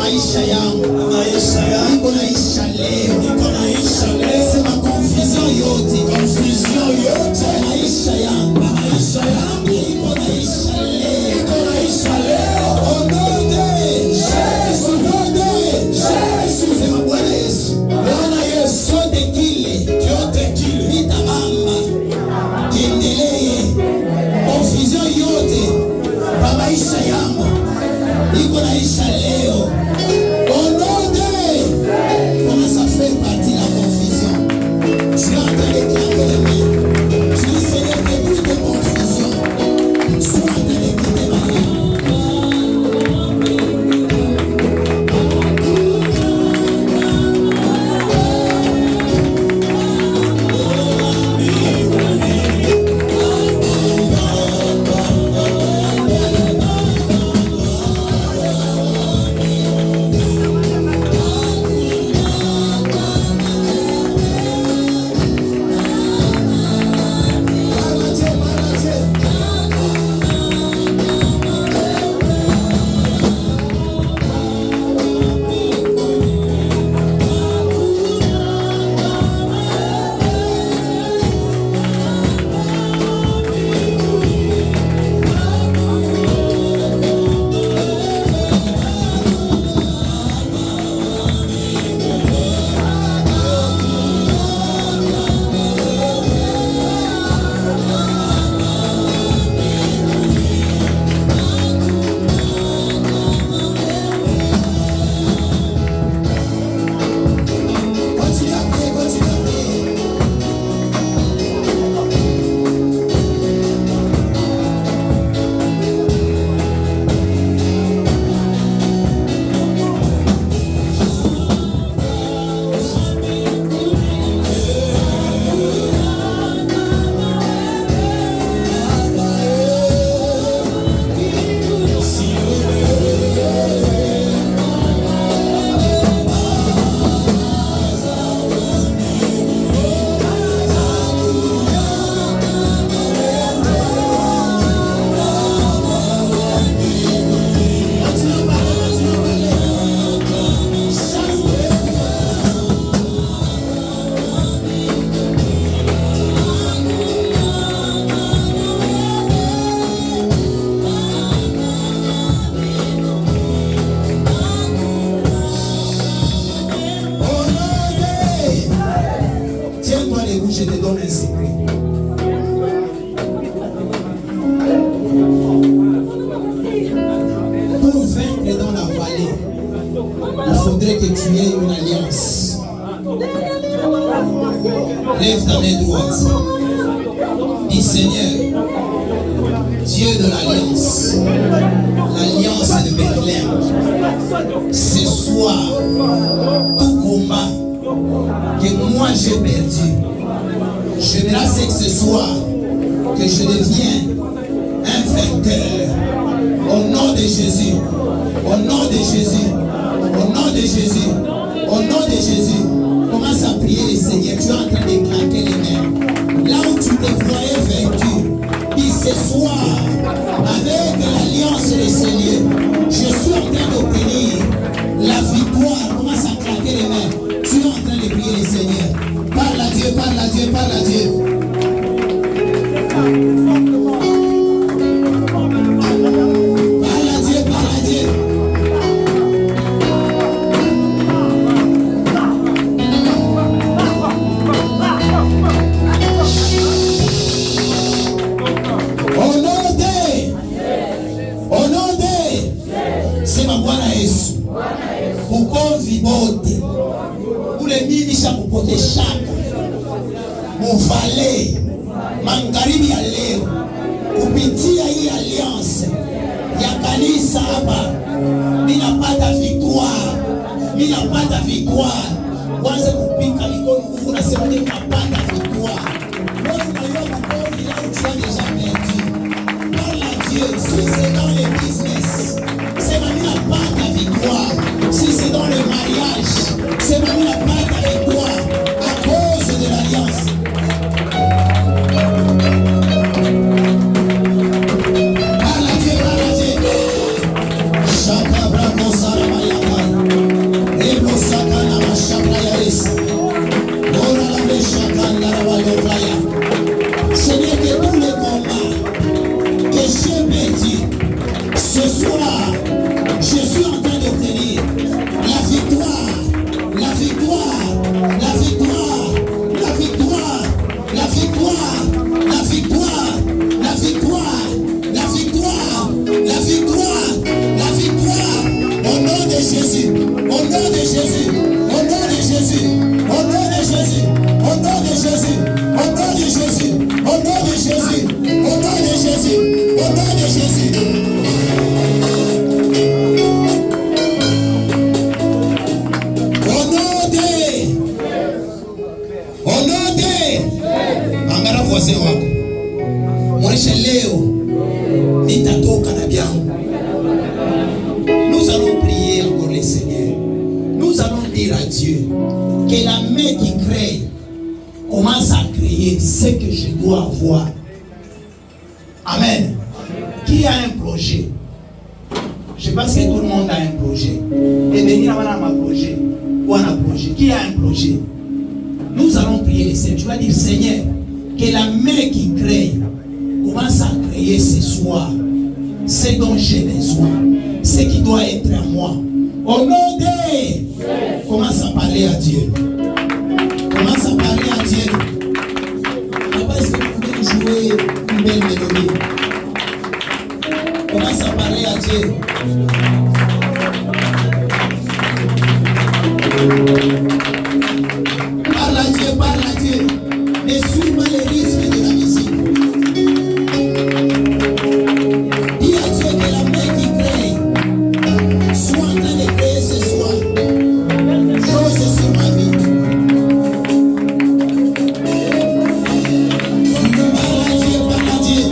maisha yangu maisha yangu iko naisha leo. iko naisha leo. Sema confusion yote Maisha yangu iko naisha leo. iko naisha leo. Au nom de Jésus. Sema Bwana Yesu, Bwana Yesu, chote kile chote kile nitabamba kiendelee. Confusion yote kwa maisha yangu iko naisha leo. Au nom de comment ça fait partie la confusion. Tu es en train de claquer les mains. Tu dis Seigneur, début de confusion. Sois en train de quitter ma vie. Tiens-toi debout, je te donne un secret. Pour vaincre dans la vallée, il faudrait que tu aies une alliance. Lève ta main droite. Dis Seigneur, Dieu de l'alliance, l'alliance de Bethléem. Ce soir, tout combat que moi j'ai perdu, j'aimerais que ce soir que je devienne un vainqueur. Au nom de Jésus, au nom de Jésus, au nom de Jésus, au nom de Jésus. Commence à prier le Seigneur. Tu es en train de claquer les mains. Là où tu te voyais vaincu, dis ce soir, avec l'alliance du Seigneur, je suis en train d'obtenir la victoire. Commence à claquer les mains. Tu es en train de prier le Seigneur. Parle à Dieu, parle à Dieu, parle à Dieu. Parle à Dieu, parle à Dieu. Sema Bwana Yesu, ukomvi bote ule mimi shakupoteshaka muvale magharibi ya leo, kupitia hii alliance ya kanisa hapa, ninapata victoire, ninapata victoire. Kwanza kupika mikono huku, nasema ninapata victoire. Wewe unaona mkono là où tu as déjà perdu. Parle à Dieu. Si c'est dans le business, c'est ma ninapata victoire. Si c'est dans le mariage, c'est ma ninapata victoire à cause de l'alliance. Parle à Dieu, parle à Dieu. Chaka brako saramayaka. soir, je suis en train d'obtenir la victoire, la victoire, la victoire, la victoire, la victoire, la victoire, la victoire, la victoire, la victoire, la victoire, au nom de Jésus, au nom de Jésus, au nom de Jésus, au nom de Jésus, au nom de Jésus, au nom de Jésus, au nom de Jésus, au nom de Jésus, au nom de Jésus. Angara voisin wako mwishe leo nitatoka na byangu. Nous allons prier encore le Seigneur. Nous allons dire à Dieu que la main qui crée commence à créer ce que je dois avoir. Amen. Qui a un projet? Je pense que tout le monde a un projet. Et venir avoir un projet ou un projet. Qui a un projet? Nous allons prier le Seigneur. Tu vas dire, Seigneur, que la main qui crée commence à créer ce soir ce dont j'ai besoin, ce qui doit être à moi. Au nom de... Commence à parler à Dieu. Commence à parler à Dieu. Papa, est-ce que vous pouvez jouer une belle mélodie? Commence à parler à Dieu. Parle à Dieu, parle à Dieu. Ne suis pas les rythmes de la musique. Dis à Dieu que la main qui crée soit en train de créer ce soir chose sur ma vie. Parle à Dieu, parle à Dieu.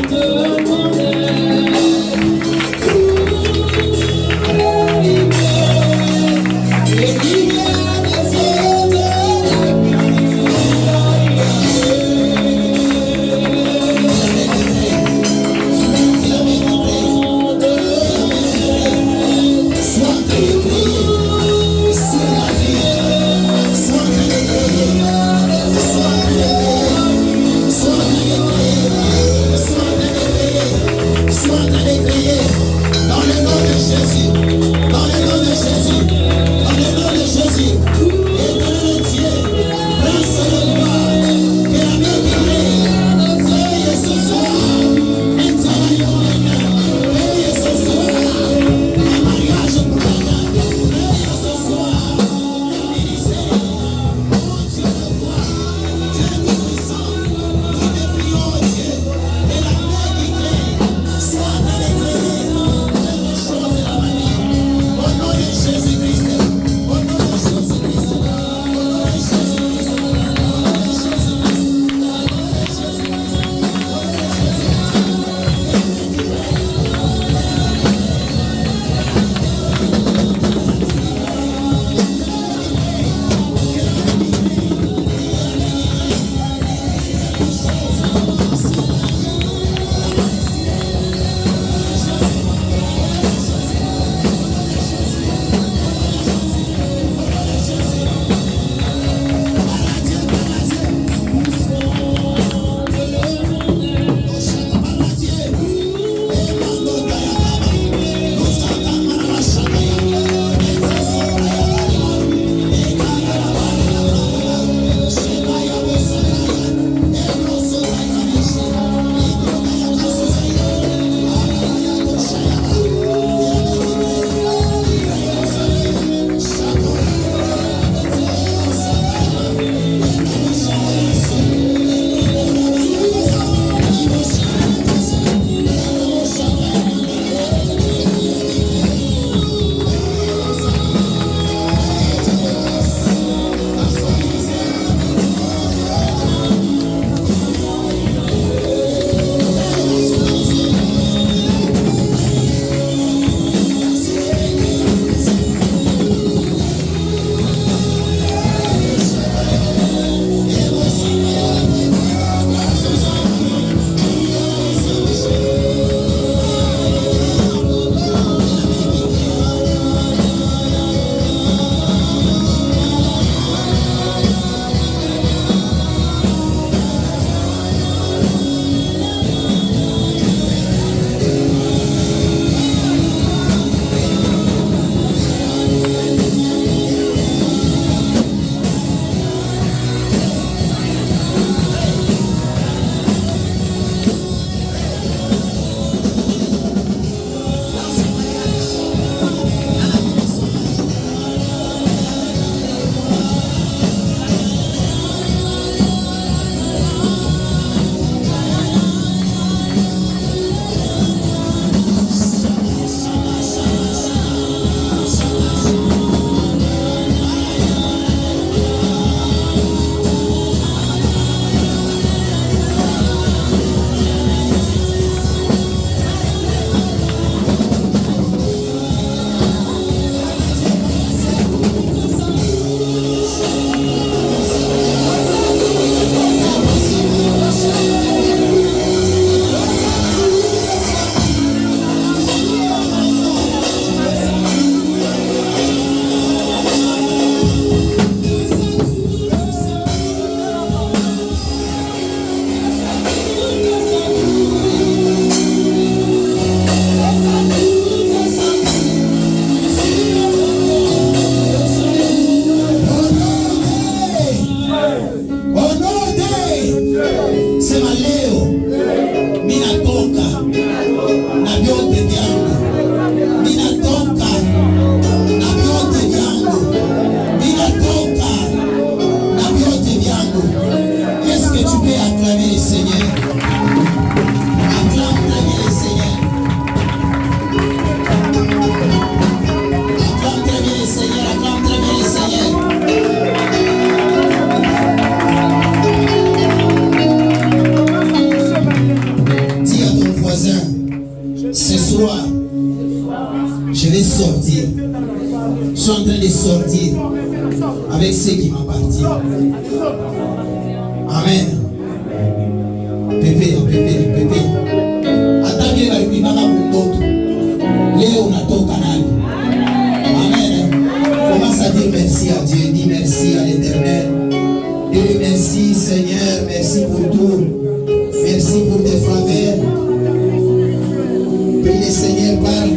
Je vais sortir. Je suis en train de sortir avec ce qui m'appartient. Amen. Pépé. Attendez la rumimaka mundoto. Léo nato canal. Amen. Commence à dire merci à Dieu. Dis merci à l'Éternel. Dis merci Seigneur. Merci pour tout. Merci pour tes faveurs. Prie le Seigneur, parle.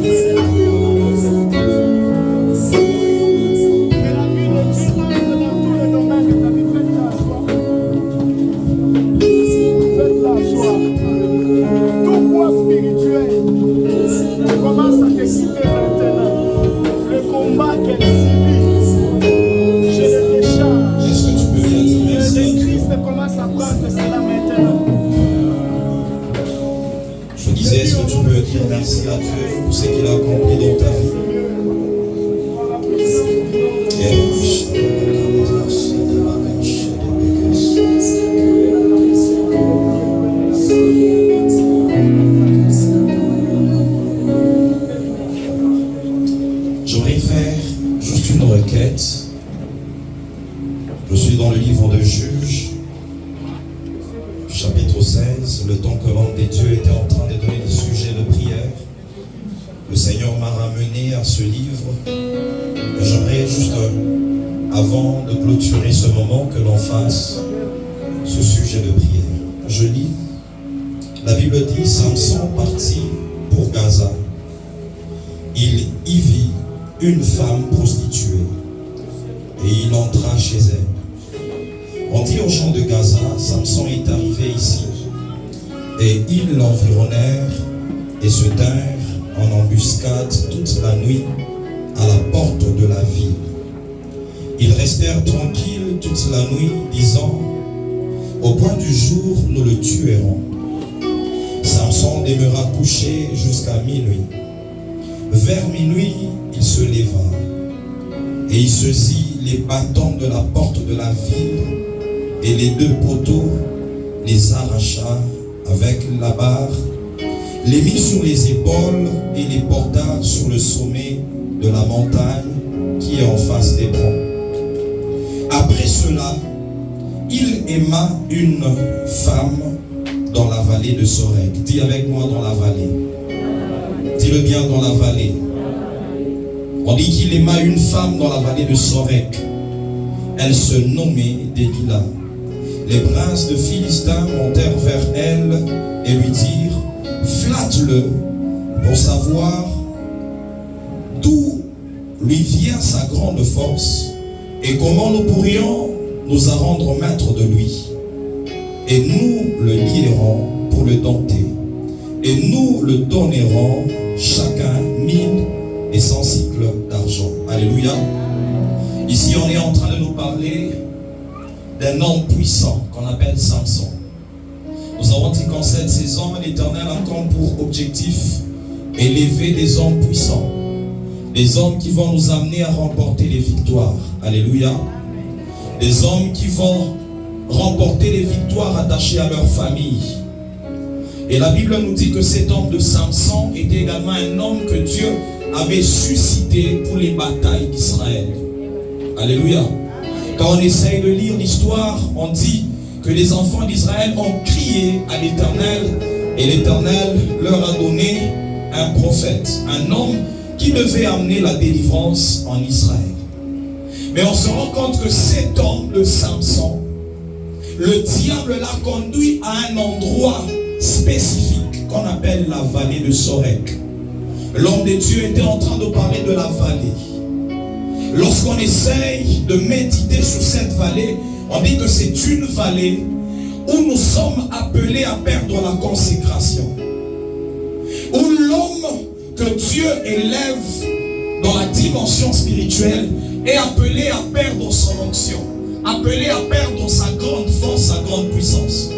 Est-ce que tu peux dire merci à Dieu pour ce qu'il a accompli dans ta vie? J'aimerais faire juste une requête. Je suis dans le livre de Juges, chapitre 16, le temps que l'homme des dieux était en train de donner des sujets de prière. Le Seigneur m'a ramené à ce livre. J'aimerais juste, avant de clôturer ce moment, que l'on fasse ce sujet de prière. Je lis, la Bible dit, Samson partit pour Gaza. Il y vit une femme prostituée et il entra chez elle. On dit aux gens de Gaza, Samson est arrivé ici, et ils l'environnèrent et se tinrent en embuscade toute la nuit à la porte de la ville. Ils restèrent tranquilles toute la nuit, disant, au point du jour, nous le tuerons. Samson demeura couché jusqu'à minuit. Vers minuit, il se leva, et il saisit les bâtons de la porte de la ville, et les deux poteaux les arracha avec la barre, les mit sur les épaules et les porta sur le sommet de la montagne qui est en face d'Hébron. Après cela, il aima une femme dans la vallée de Sorek. Dis avec moi, dans la vallée. Dis-le bien, dans la vallée. On dit qu'il aima une femme dans la vallée de Sorek. Elle se nommait Delilah. Les princes de Philistins montèrent vers elle et lui dirent, flatte-le pour savoir d'où lui vient sa grande force et comment nous pourrions nous rendre maîtres de lui. Et nous le lierons pour le dompter. Et nous le donnerons chacun 1100 cycles d'argent. Alléluia. Ici, on est en train de nous parler d'un homme puissant qu'on appelle Samson. Nous avons dit qu'en cette saison, l'Éternel a comme pour objectif élever des hommes puissants, des hommes qui vont nous amener à remporter les victoires. Alléluia. Des hommes qui vont remporter les victoires attachées à leur famille. Et la Bible nous dit que cet homme de Samson était également un homme que Dieu avait suscité pour les batailles d'Israël. Alléluia. Quand on essaye de lire l'histoire, on dit que les enfants d'Israël ont crié à l'Éternel et l'Éternel leur a donné un prophète, un homme qui devait amener la délivrance en Israël. Mais on se rend compte que cet homme de Samson, le diable l'a conduit à un endroit spécifique qu'on appelle la vallée de Sorek. L'homme de Dieu était en train de parler de la vallée. Lorsqu'on essaye de méditer sur cette vallée, on dit que c'est une vallée où nous sommes appelés à perdre la consécration. Où l'homme que Dieu élève dans la dimension spirituelle est appelé à perdre son onction, appelé à perdre sa grande force, sa grande puissance.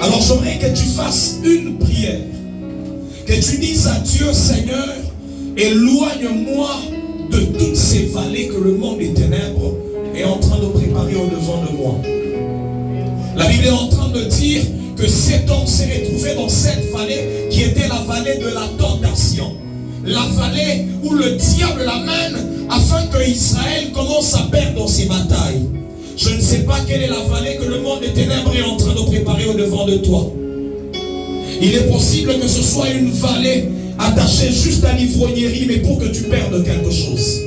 Alors j'aimerais que tu fasses une prière, que tu dises à Dieu, Seigneur, éloigne-moi de toutes ces vallées que le monde des ténèbres est en train de préparer au-devant de moi. La Bible est en train de dire que cet homme s'est retrouvé dans cette vallée qui était la vallée de la tentation, la vallée où le diable l'amène afin que Israël commence à perdre ses batailles. Je ne sais pas quelle est la vallée que le monde des ténèbres est en train de préparer au devant de toi. Il est possible que ce soit une vallée attachée juste à l'ivrognerie, mais pour que tu perdes quelque chose.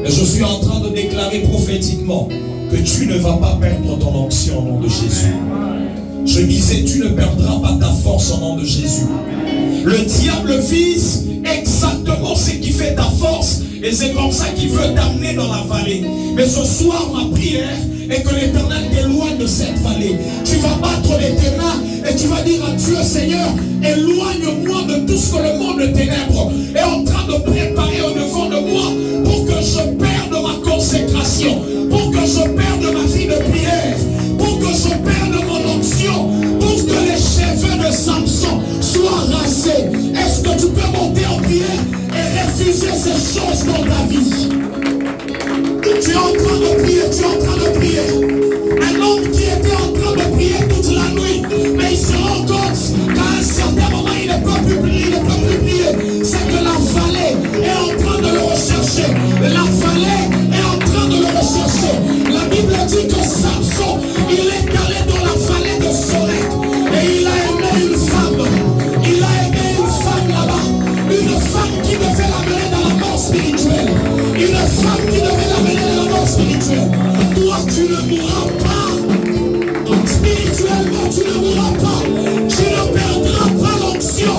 Et je suis en train de déclarer prophétiquement que tu ne vas pas perdre ton onction au nom de Jésus. Je disais, tu ne perdras pas ta force au nom de Jésus. Le diable vise exactement ce qui fait ta force, et c'est comme ça qu'il veut t'amener dans la vallée. Mais ce soir, ma prière est que l'Éternel t'éloigne de cette vallée. Tu vas battre les ténèbres et tu vas dire à Dieu, Seigneur, éloigne-moi de tout ce que le monde des ténèbres est en train de préparer au devant de moi pour que je perde ma consécration, pour que je perde ma vie de prière, pour que je perde mon onction, pour que les cheveux de Samson soient rasés. Est-ce que tu peux monter en prière et refuser ces choses dans ta vie? Tu es en train de prier, tu es en train de prier. Un homme qui était en train de prier toute la nuit, mais il se rend compte qu'à un certain moment il ne peut plus prier, il ne peut plus prier. C'est que la vallée est en train de le rechercher. La vallée est en train de le rechercher. La Bible dit que Samson, il est allé dans la vallée de Sorek et il a aimé une femme. Il a aimé une femme là-bas. Une femme qui devait l'amener dans la mort spirituelle. Une femme qui devait l'amener dans la mort spirituelle. Toi, tu ne mourras pas. Spirituellement, tu ne mourras pas. Tu ne perdras pas l'onction.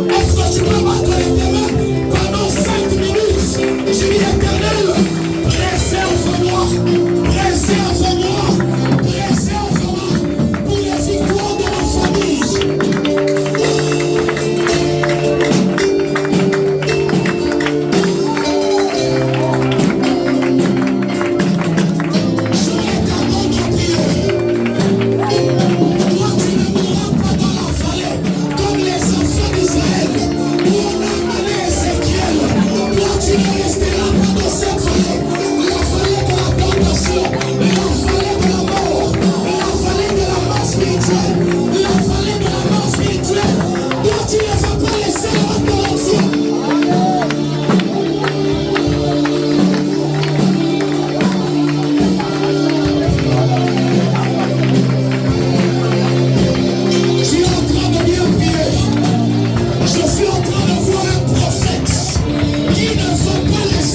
Est-ce que tu peux battre les ténèbres pendant 5 minutes? Tu dis, Éternel, préserve-moi, préserve-moi, préserve-moi pour les victoires de ma famille. Je suis en train de voir un prophète qui ne veut pas laisser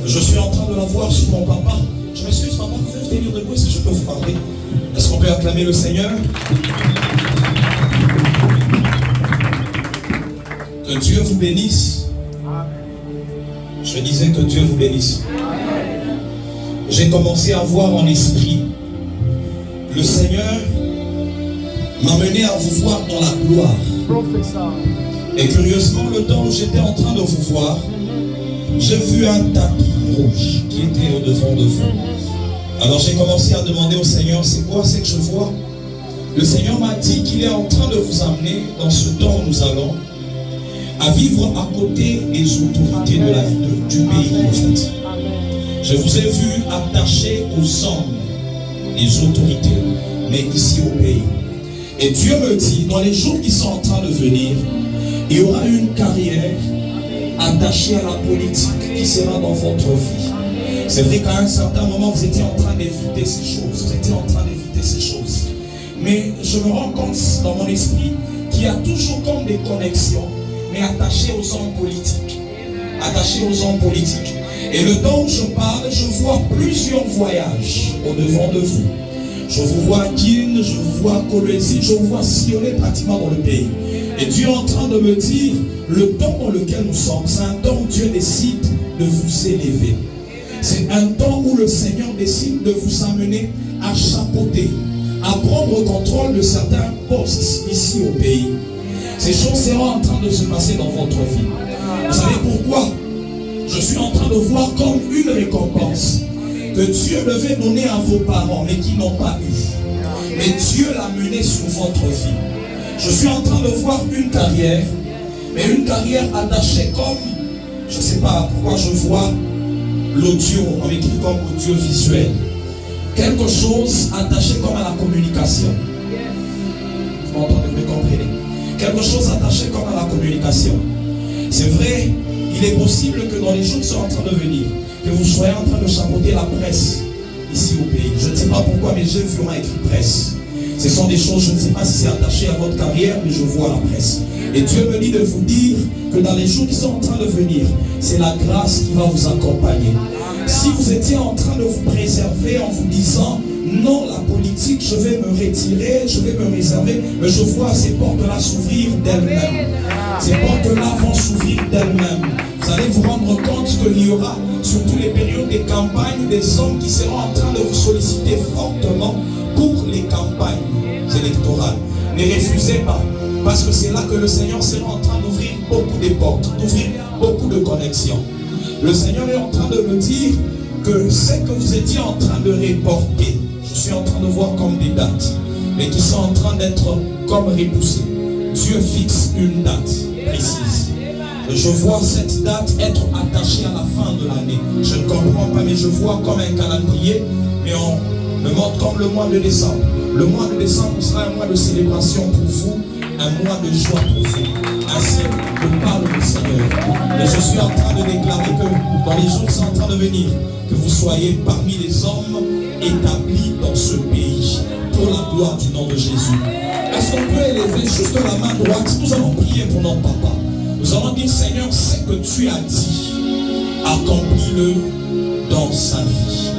Je suis en train de la voir sur mon papa. Je m'excuse, papa, vous pouvez venir debout, est-ce que je peux vous parler? Est-ce qu'on peut acclamer le Seigneur? Que Dieu vous bénisse. Je disais que Dieu vous bénisse. J'ai commencé à voir en esprit. Le Seigneur m'a mené à vous voir dans la gloire. Et curieusement, le temps où j'étais en train de vous voir, j'ai vu un tapis rouge qui était au-devant de vous. Alors j'ai commencé à demander au Seigneur, c'est quoi c'est que je vois? Le Seigneur m'a dit qu'il est en train de vous amener dans ce temps où nous allons à vivre à côté des autorités du pays, en fait. Je vous ai vu attachés aux hommes des autorités, mais ici au pays. Et Dieu me dit, dans les jours qui sont en train de venir, il y aura une carrière attachée à la politique qui sera dans votre vie. C'est vrai qu'à un certain moment, vous étiez en train d'éviter ces choses. Mais je me rends compte dans mon esprit qu'il y a toujours comme des connexions, mais attachées aux hommes politiques. Et le temps où je parle, je vois plusieurs voyages au-devant de vous. Je vous vois à Guine, je vous vois à Colombie, je vous vois sillonner pratiquement dans le pays. Et Dieu est en train de me dire, le temps dans lequel nous sommes, c'est un temps où Dieu décide de vous élever. C'est un temps où le Seigneur décide de vous amener à chapeauter, à prendre contrôle de certains postes ici au pays. Ces choses seront en train de se passer dans votre vie. Vous savez pourquoi? Je suis en train de voir comme une récompense que Dieu devait donner à vos parents, mais qui n'ont pas eu. Mais Dieu l'a mené sur votre vie. Je suis en train de voir une carrière, mais une carrière attachée comme, je ne sais pas pourquoi je vois l'audio, on écrit comme audiovisuel. Quelque chose attaché comme à la communication. Vous m'entendez, vous comprenez? Quelque chose attaché comme à la communication. C'est vrai, il est possible que dans les jours qui sont en train de venir, que vous soyez en train de chapeauter la presse ici au pays. Je ne sais pas pourquoi, mais j'ai vu écrit presse. Ce sont des choses, je ne sais pas si c'est attaché à votre carrière, mais je vois la presse. Et Dieu me dit de vous dire que dans les jours qui sont en train de venir, c'est la grâce qui va vous accompagner. Si vous étiez en train de vous préserver en vous disant, non, la politique, je vais me retirer, je vais me réserver, mais je vois ces portes-là s'ouvrir d'elles-mêmes. Ces portes-là vont s'ouvrir d'elles-mêmes. Vous allez vous rendre compte qu'il y aura, surtout les périodes des campagnes, des hommes qui seront en train de vous solliciter fortement pour les campagnes électorales. Ne refusez pas, parce que c'est là que le Seigneur sera en train d'ouvrir beaucoup de portes, d'ouvrir beaucoup de connexions. Le Seigneur est en train de me dire que ce que vous étiez en train de reporter, je suis en train de voir comme des dates, mais qui sont en train d'être comme repoussées. Dieu fixe une date précise. Je vois cette date être attachée à la fin de l'année. Je ne comprends pas, mais je vois comme un calendrier, mais on me montre comme le mois de décembre. Le mois de décembre sera un mois de célébration pour vous, un mois de joie pour vous. Ainsi me parle le Seigneur. Et je suis en train de déclarer que dans les jours qui sont en train de venir, que vous soyez parmi les hommes établis dans ce pays pour la gloire du nom de Jésus. Est-ce qu'on peut élever juste la main droite? Nous allons prier pour notre papa. Nous allons dire, Seigneur, ce que tu as dit, accomplis-le dans sa vie.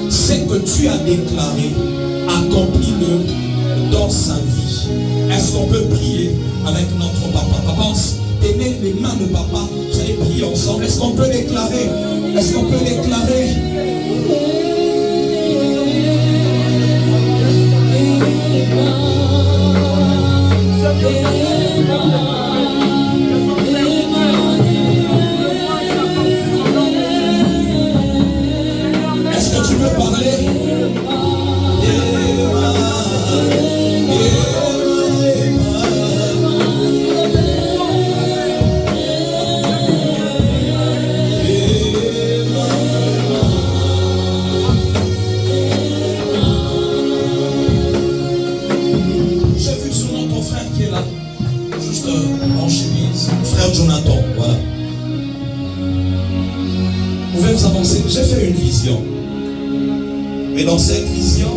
Ce que tu as déclaré, accomplis-le dans sa vie. Est-ce qu'on peut prier avec notre papa? Papa, tenez les mains de papa, vous allez prier ensemble. Est-ce qu'on peut déclarer? Est-ce qu'on peut déclarer? Est-ce que tu peux parler? Jonathan, voilà. Vous pouvez vous avancer. J'ai fait une vision. Mais dans cette vision,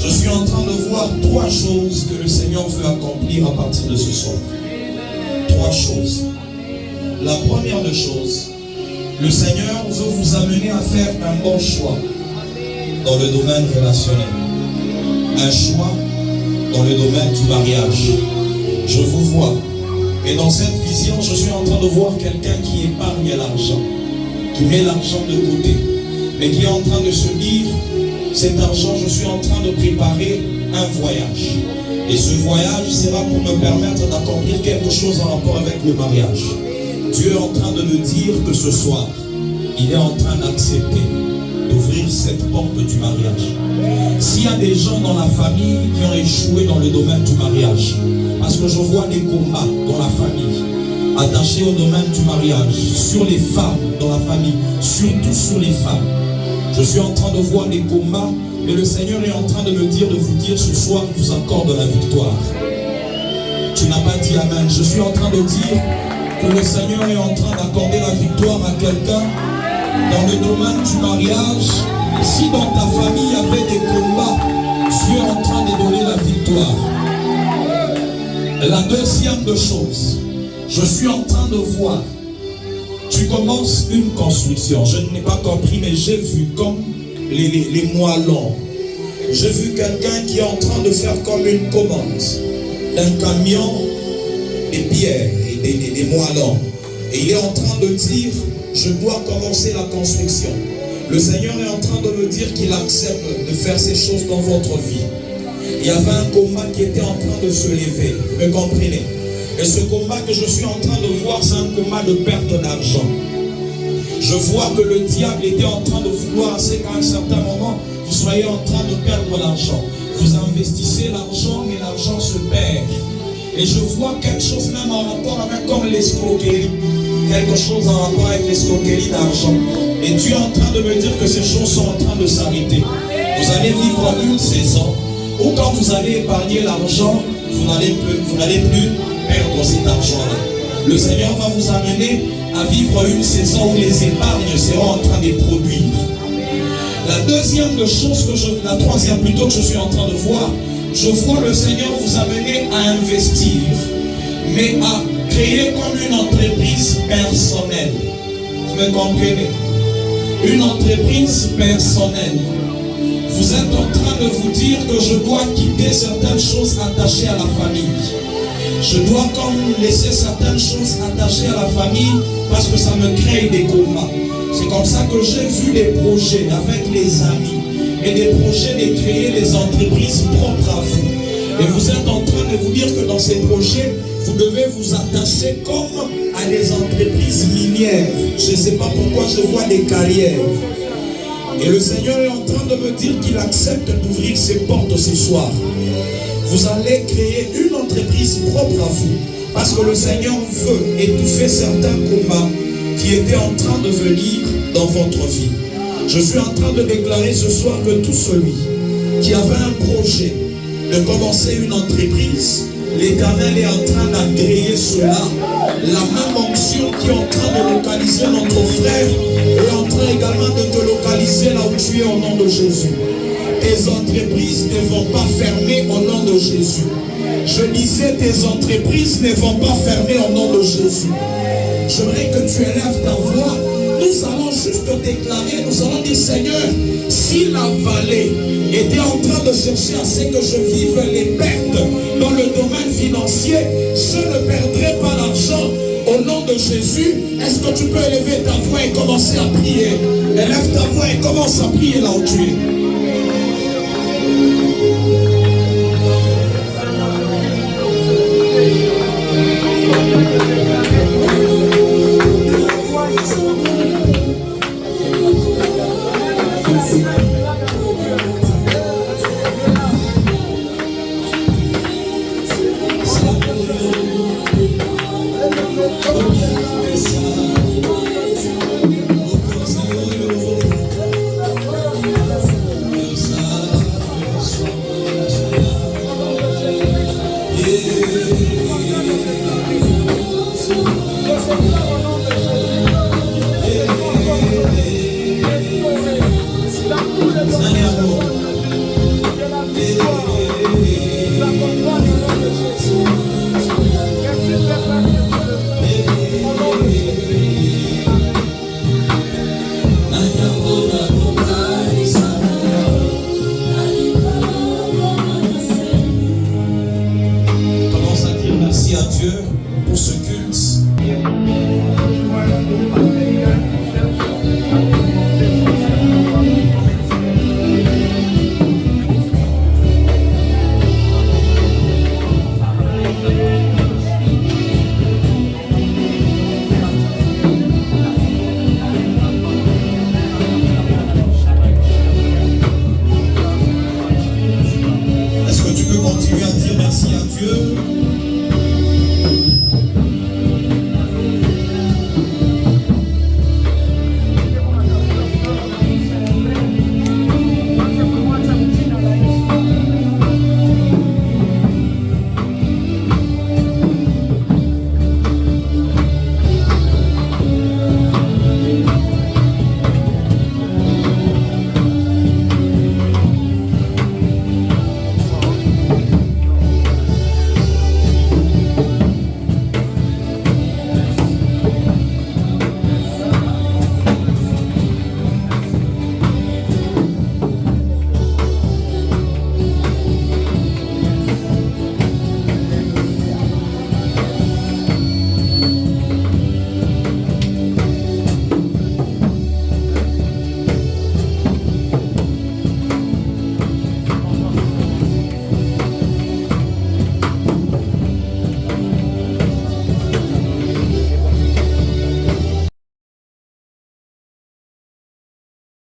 je suis en train de voir 3 choses que le Seigneur veut accomplir à partir de ce soir. 3 choses. La première des choses, Le Seigneur veut vous amener à faire un bon choix dans le domaine relationnel. Un choix dans le domaine du mariage. Je vous vois. Et dans cette vision, je suis en train de voir quelqu'un qui épargne l'argent, qui met l'argent de côté, mais qui est en train de se dire, cet argent, je suis en train de préparer un voyage. Et ce voyage sera pour me permettre d'accomplir quelque chose en rapport avec le mariage. Dieu est en train de me dire que ce soir, il est en train d'accepter d'ouvrir cette porte du mariage. S'il y a des gens dans la famille qui ont échoué dans le domaine du mariage, parce que je vois des combats dans la famille, attachés au domaine du mariage, sur les femmes dans la famille, surtout sur les femmes. Je suis en train de voir des combats, mais le Seigneur est en train de me dire, de vous dire ce soir, il vous accorde la victoire. Tu n'as pas dit amen. Je suis en train de dire que le Seigneur est en train d'accorder la victoire à quelqu'un dans le domaine du mariage. Si dans ta famille il y avait des combats, Dieu est en train de donner la victoire. La deuxième chose, je suis en train de voir, tu commences une construction. Je n'ai pas compris, mais j'ai vu comme les moellons. J'ai vu quelqu'un qui est en train de faire comme une commande d'un camion de pierres et des moellons. Et il est en train de dire, je dois commencer la construction. Le Seigneur est en train de me dire qu'il accepte de faire ces choses dans votre vie. Il y avait un combat qui était en train de se lever, vous me comprenez? Et ce combat que je suis en train de voir, c'est un combat de perte d'argent. Je vois que le diable était en train de vouloir, c'est qu'à un certain moment, vous soyez en train de perdre l'argent. Vous investissez l'argent, mais l'argent se perd. Et je vois quelque chose même en rapport avec comme l'escroquerie. Quelque chose en rapport avec l'escroquerie d'argent. Et Dieu est en train de me dire que ces choses sont en train de s'arrêter. Vous allez vivre une saison où quand vous allez épargner l'argent, vous n'allez plus perdre cet argent-là. Le Seigneur va vous amener à vivre une saison où les épargnes seront en train de produire. La troisième plutôt que je suis en train de voir, je vois le Seigneur vous amener à investir, mais à créer comme une entreprise personnelle. Vous me comprenez? Une entreprise personnelle. Vous êtes en train de vous dire que je dois quitter certaines choses attachées à la famille. Je dois comme laisser certaines choses attachées à la famille parce que ça me crée des combats. C'est comme ça que j'ai vu des projets avec les amis et des projets de créer des entreprises propres à vous. Et vous êtes en train de vous dire que dans ces projets, vous devez vous attacher comme à des entreprises minières. Je ne sais pas pourquoi je vois des carrières. Et le Seigneur est en train de me dire qu'il accepte d'ouvrir ses portes ce soir. Vous allez créer une entreprise propre à vous. Parce que le Seigneur veut étouffer certains combats qui étaient en train de venir dans votre vie. Je suis en train de déclarer ce soir que tout celui qui avait un projet de commencer une entreprise, l'Éternel est en train d'agréer cela. La même onction qui est en train de localiser notre frère est en train également de te localiser là où tu es au nom de Jésus. Tes entreprises ne vont pas fermer au nom de Jésus. Je disais, tes entreprises ne vont pas fermer au nom de Jésus. J'aimerais que tu élèves ta voix. Nous allons juste déclarer, nous allons dire, Seigneur, si la vallée était en train de chercher à ce que je vive les pertes dans le domaine financier, je ne perdrai pas l'argent au nom de Jésus. Est-ce que tu peux élever ta voix et commencer à prier? Élève ta voix et commence à prier là où tu es. Thank you.